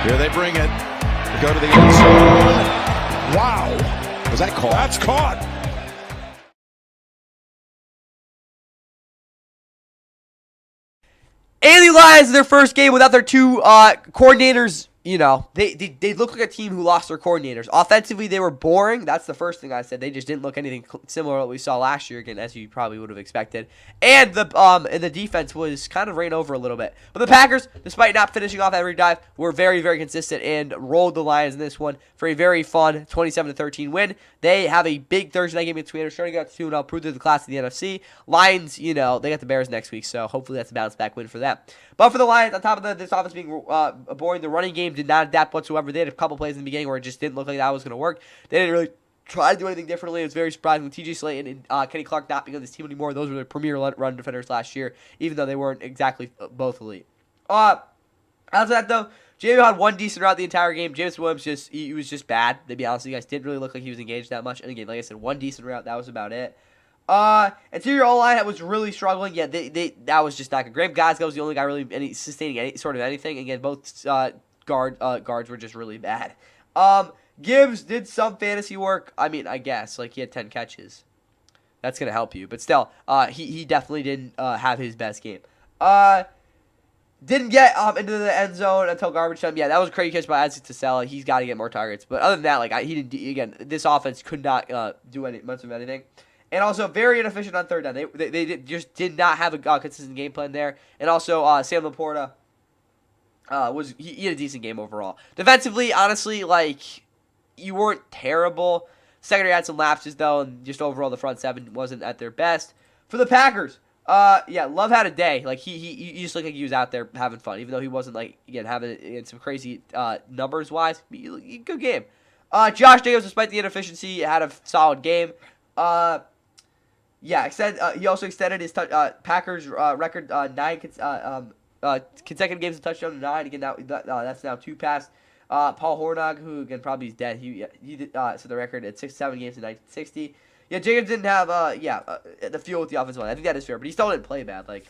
Here they bring it. They go to the end zone. Wow. Was that caught? That's caught. And the Lions in their first game without their two coordinators. You know, they look like a team who lost their coordinators. Offensively, they were boring. That's the first thing I said. They just didn't look anything similar to what we saw last year, again, as you probably would have expected. And the defense was kind of ran over a little bit. But the Packers, despite not finishing off every dive, were very, very consistent and rolled the Lions in this one for a very fun 27-13 win. They have a big Thursday night game against Commanders, starting out 2-0, prove they're the class of the NFC. Lions, you know, they got the Bears next week, so hopefully that's a bounce-back win for them. But for the Lions, on top of this offense being boring, the running game did not adapt whatsoever. They had a couple plays in the beginning where it just didn't look like that was going to work. They didn't really try to do anything differently. It was very surprising with T.J. Slayton and Kenny Clark not being on this team anymore. Those were the premier run defenders last year, even though they weren't exactly both elite. Outside of that, though, J.O. had one decent route the entire game. James Williams, he was just bad. To be honest with you guys, didn't really look like he was engaged that much. And again, like I said, one decent route. That was about it. Interior O-line was really struggling. Yeah, that was just not good. Graham Glasgow was the only guy really sustaining any sort of anything. Again, both guards were just really bad. Gibbs did some fantasy work. I mean, I guess like he had 10 catches. That's gonna help you, but still, he definitely didn't have his best game. Didn't get into the end zone until garbage time. Yeah, that was a crazy catch by Isaac Tasella. He's got to get more targets. But other than that, like he didn't. Again, this offense could not do much of anything. And also very inefficient on third down. They just did not have a consistent game plan there. And also Sam Laporta he had a decent game overall. Defensively, honestly, like you weren't terrible. Secondary had some lapses though, and just overall the front seven wasn't at their best. For the Packers, yeah, Love had a day. Like he just looked like he was out there having fun, even though he wasn't like again having some crazy numbers wise. Good game. Josh Jacobs, despite the inefficiency, had a solid game. Yeah, he also extended his Packers record 9 consecutive games of touchdown to 9. Again, that's now 2 past Paul Hornung, who again probably is dead. He did set the record at 67 games in 1960. Yeah, Jacobs didn't have the feel with the offensive line. I think that is fair, but he still didn't play bad. Like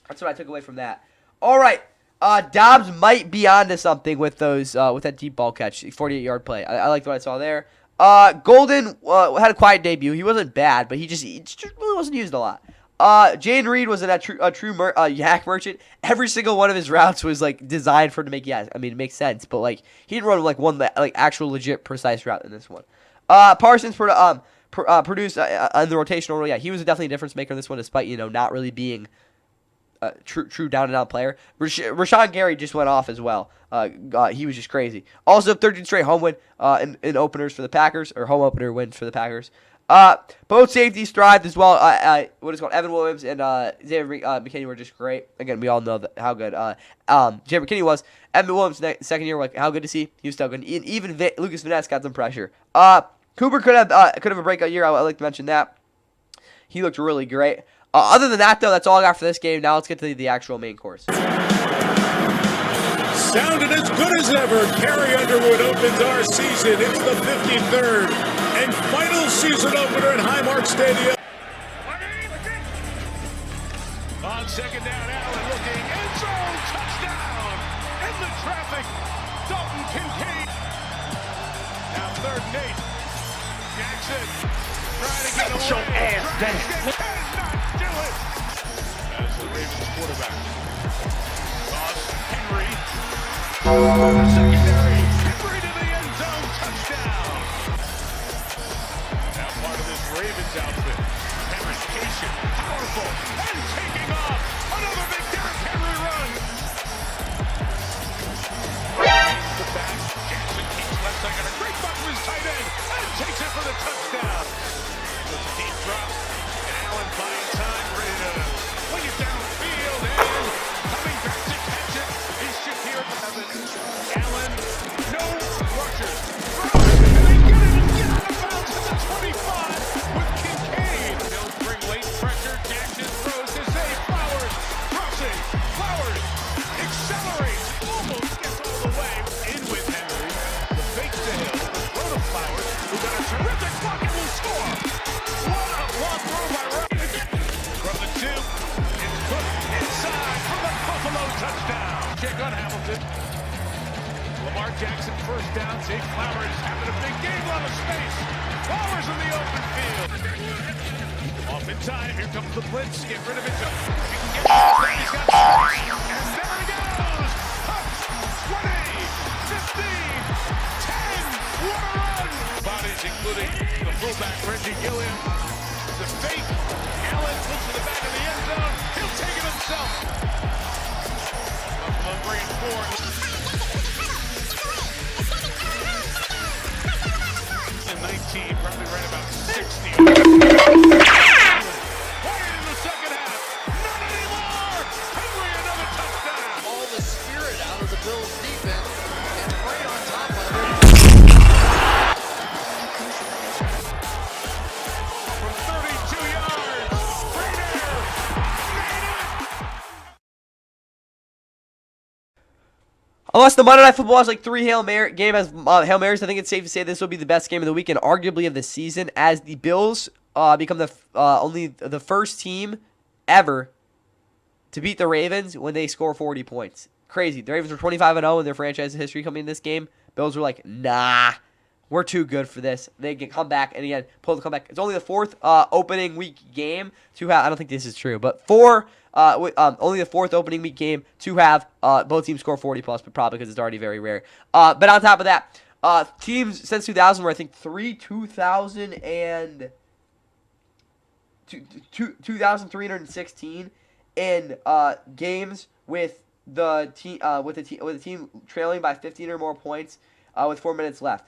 that's what I took away from that. All right, Dobbs might be onto something with those with that deep ball catch, 48-yard play. I liked what I saw there. Golden had a quiet debut. He wasn't bad, but he just really wasn't used a lot. Jaden Reed was a true yak merchant. Every single one of his routes was like designed for him to make yaks. I mean, it makes sense, but like he didn't run like one like actual legit precise route in this one. Parsons produced in the rotational role. Yeah, he was definitely a difference maker in this one, despite not really being a true down and out player. Rashawn Gary just went off as well. He was just crazy. Also, 13 straight home win in openers for the Packers, or home opener wins for the Packers. Both safeties thrived as well. What is called Evan Williams and Xavier McKinney were just great. Again, we all know how good Xavier McKinney was. Evan Williams second year, like how good to see. He was still good. And even Lucas Vaness got some pressure. Cooper could have a breakout year. I'd like to mention that. He looked really great. Other than that, though, that's all I got for this game. Now let's get to the actual main course. Sounded as good as ever. Carrie Underwood opens our season. It's the 53rd and final season opener at Highmark Stadium. On second down, Allen looking, end zone, touchdown! In the traffic, Dalton Kincaid. Now 3rd and 8. Jackson trying to get away. Show ass down. Cannot do it. As the Ravens quarterback. Ross Henry. Secondary. Henry to the end zone, touchdown. Now part of this Ravens outfit. Henry's patient, powerful, and taking off. Another big Derrick Henry run. The back. Jackson keeps left side. A great buck to his tight end. And takes it for the touchdown. It's a deep drop. And Allen buying time. Ready to wing it downfield. And coming back to catch it. He should hear it. Allen, no rushers. And they get it and get out of bounds to the 25 with Kincaid. They'll bring late pressure. Jackson throws to save Flowers. Crossing. Flowers accelerates. Almost gets all the way. In with Henry. The fake to Hill. The throw to Flowers. Who got a terrific block and will score. What a block throw by Ryan. From the 2. It's Cook inside for the Buffalo touchdown. Check on Hamilton. Lamar Jackson first down. Zay Flowers having a big game on the space. Flowers in the open field. Off in time. Here comes the blitz. Get rid of it. He can get it. He's got space. And there he goes. Up. 20, 15, 10. What a run. Bodies including the fullback Reggie Gilliam. The fake. Allen looks to the back of the end zone. He'll take it himself. Buffalo bringing 4. 19, probably right about 60. Quiet in the second half. Not anymore. Henry, another touchdown. All the spirit out of the Bills defense, and right on top of it. From 32 yards. Right there. Unless the Monday Night Football has like 3 Hail Hail Marys, I think it's safe to say this will be the best game of the week and arguably of the season, as the Bills become only the first team ever to beat the Ravens when they score 40 points. Crazy. The Ravens were 25-0 in their franchise history coming in this game. Bills were like, nah, we're too good for this. They can come back and again pull the comeback. It's only the 4th opening week game to have. I don't think this is true, but only the 4th opening week game to have both teams score 40 plus, but probably because it's already very rare. But on top of that, teams since 2000 were I think 2,316 in games with the team trailing by 15 or more points with 4 minutes left.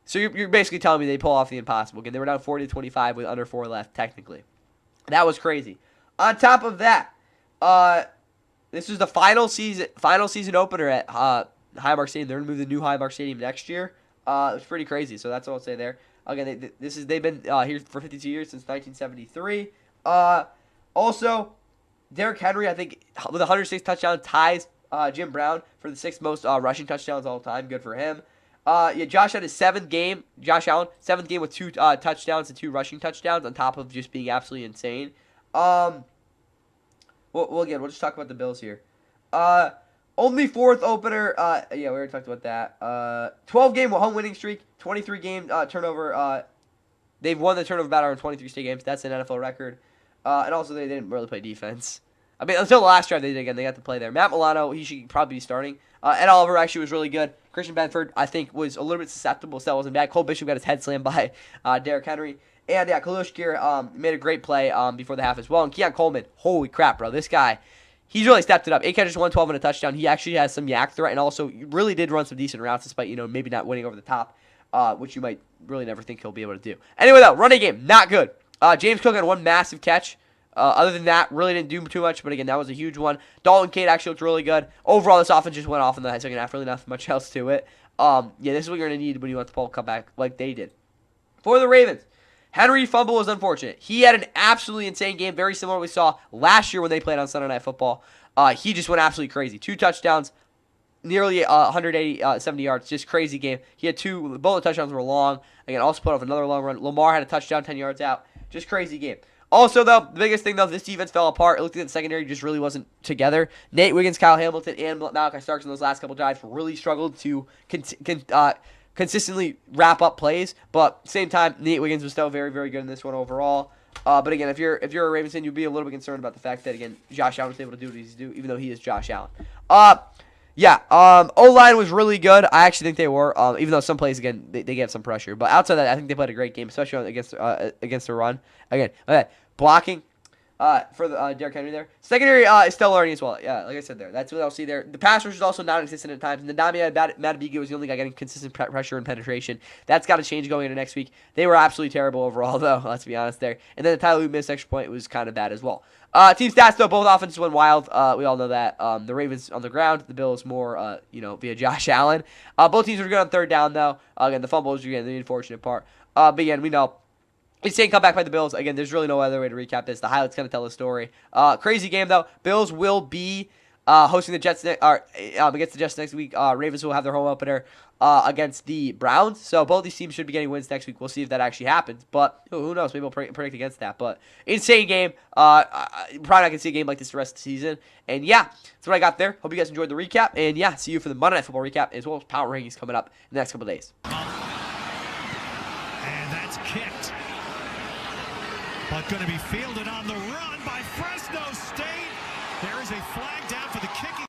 So you're basically telling me they pull off the impossible. Again, they were down 40-25 with under 4 left technically. That was crazy. On top of that, this is the final season opener at Highmark Stadium. They're gonna move to the new Highmark Stadium next year. It's pretty crazy. So that's all I'll say there. Again, they've been here for 52 years since 1973. Also, Derrick Henry, I think with 106 touchdowns, ties Jim Brown for the 6th most rushing touchdowns all time. Good for him. Josh had his 7th game. Josh Allen, 7th game with 2 touchdowns and 2 rushing touchdowns on top of just being absolutely insane. Well, again, we'll just talk about the Bills here. Only 4th opener. We already talked about that. 12-game home winning streak, 23-game turnover. They've won the turnover battle in 23 state games. That's an NFL record. And also, they didn't really play defense. I mean, until the last drive they did again. They got to play there. Matt Milano, he should probably be starting. Ed Oliver actually was really good. Christian Benford, I think, was a little bit susceptible, so that wasn't bad. Cole Bishop got his head slammed by Derrick Henry. And, yeah, Khalil Shakir made a great play before the half as well. And Keon Coleman, holy crap, bro. This guy, he's really stepped it up. 8 catches, 112 and a touchdown. He actually has some yak threat and also really did run some decent routes despite, maybe not winning over the top, which you might really never think he'll be able to do. Anyway, though, running game, not good. James Cook had one massive catch. Other than that, really didn't do too much, but again, that was a huge one. Dalton Cade actually looked really good. Overall, this offense just went off in the second half. Really nothing much else to it. Yeah, this is what you're going to need when you want the ball to come back like they did. For the Ravens, Henry fumble was unfortunate. He had an absolutely insane game, very similar to what we saw last year when they played on Sunday Night Football. He just went absolutely crazy. 2 touchdowns, nearly 170 yards, just crazy game. He had 2, both the touchdowns were long. Again, also put off another long run. Lamar had a touchdown, 10 yards out. Just crazy game. Also, though, the biggest thing, though, this defense fell apart. It looked like the secondary just really wasn't together. Nate Wiggins, Kyle Hamilton, and Malachi Starks in those last couple drives really struggled to consistently wrap up plays. But at the same time, Nate Wiggins was still very, very good in this one overall. But again, if you're a Ravens fan, you'd be a little bit concerned about the fact that, again, Josh Allen was able to do what he's doing, even though he is Josh Allen. O-line was really good. I actually think they were, even though some plays, again, they get some pressure. But outside that, I think they played a great game, especially against the run. Again, blocking for the Derrick Henry there. Secondary is still learning as well. Yeah, like I said there. That's what I'll see there. The pass rush is also non-existent at times. And the Damian Matabike was the only guy getting consistent pressure and penetration. That's got to change going into next week. They were absolutely terrible overall, though. Let's be honest there. And then the Tyler Lue missed extra point was kind of bad as well. Team stats, though, both offenses went wild. We all know that. The Ravens on the ground, the Bills more, via Josh Allen. Both teams were good on third down, though. Again, the fumbles, again, the unfortunate part. But again, we know. Insane comeback by the Bills. Again, there's really no other way to recap this. The highlights kind of tell the story. Crazy game, though. Bills will be hosting the Jets against the Jets next week. Ravens will have their home opener against the Browns. So both these teams should be getting wins next week. We'll see if that actually happens. But who knows? Maybe we'll predict against that. But insane game. Probably not going to see a game like this the rest of the season. And yeah, that's what I got there. Hope you guys enjoyed the recap. And yeah, see you for the Monday Night Football recap as well as Power Rankings coming up in the next couple of days. And that's kicked. But going to be fielded on the run by Fresno State. There is a flag.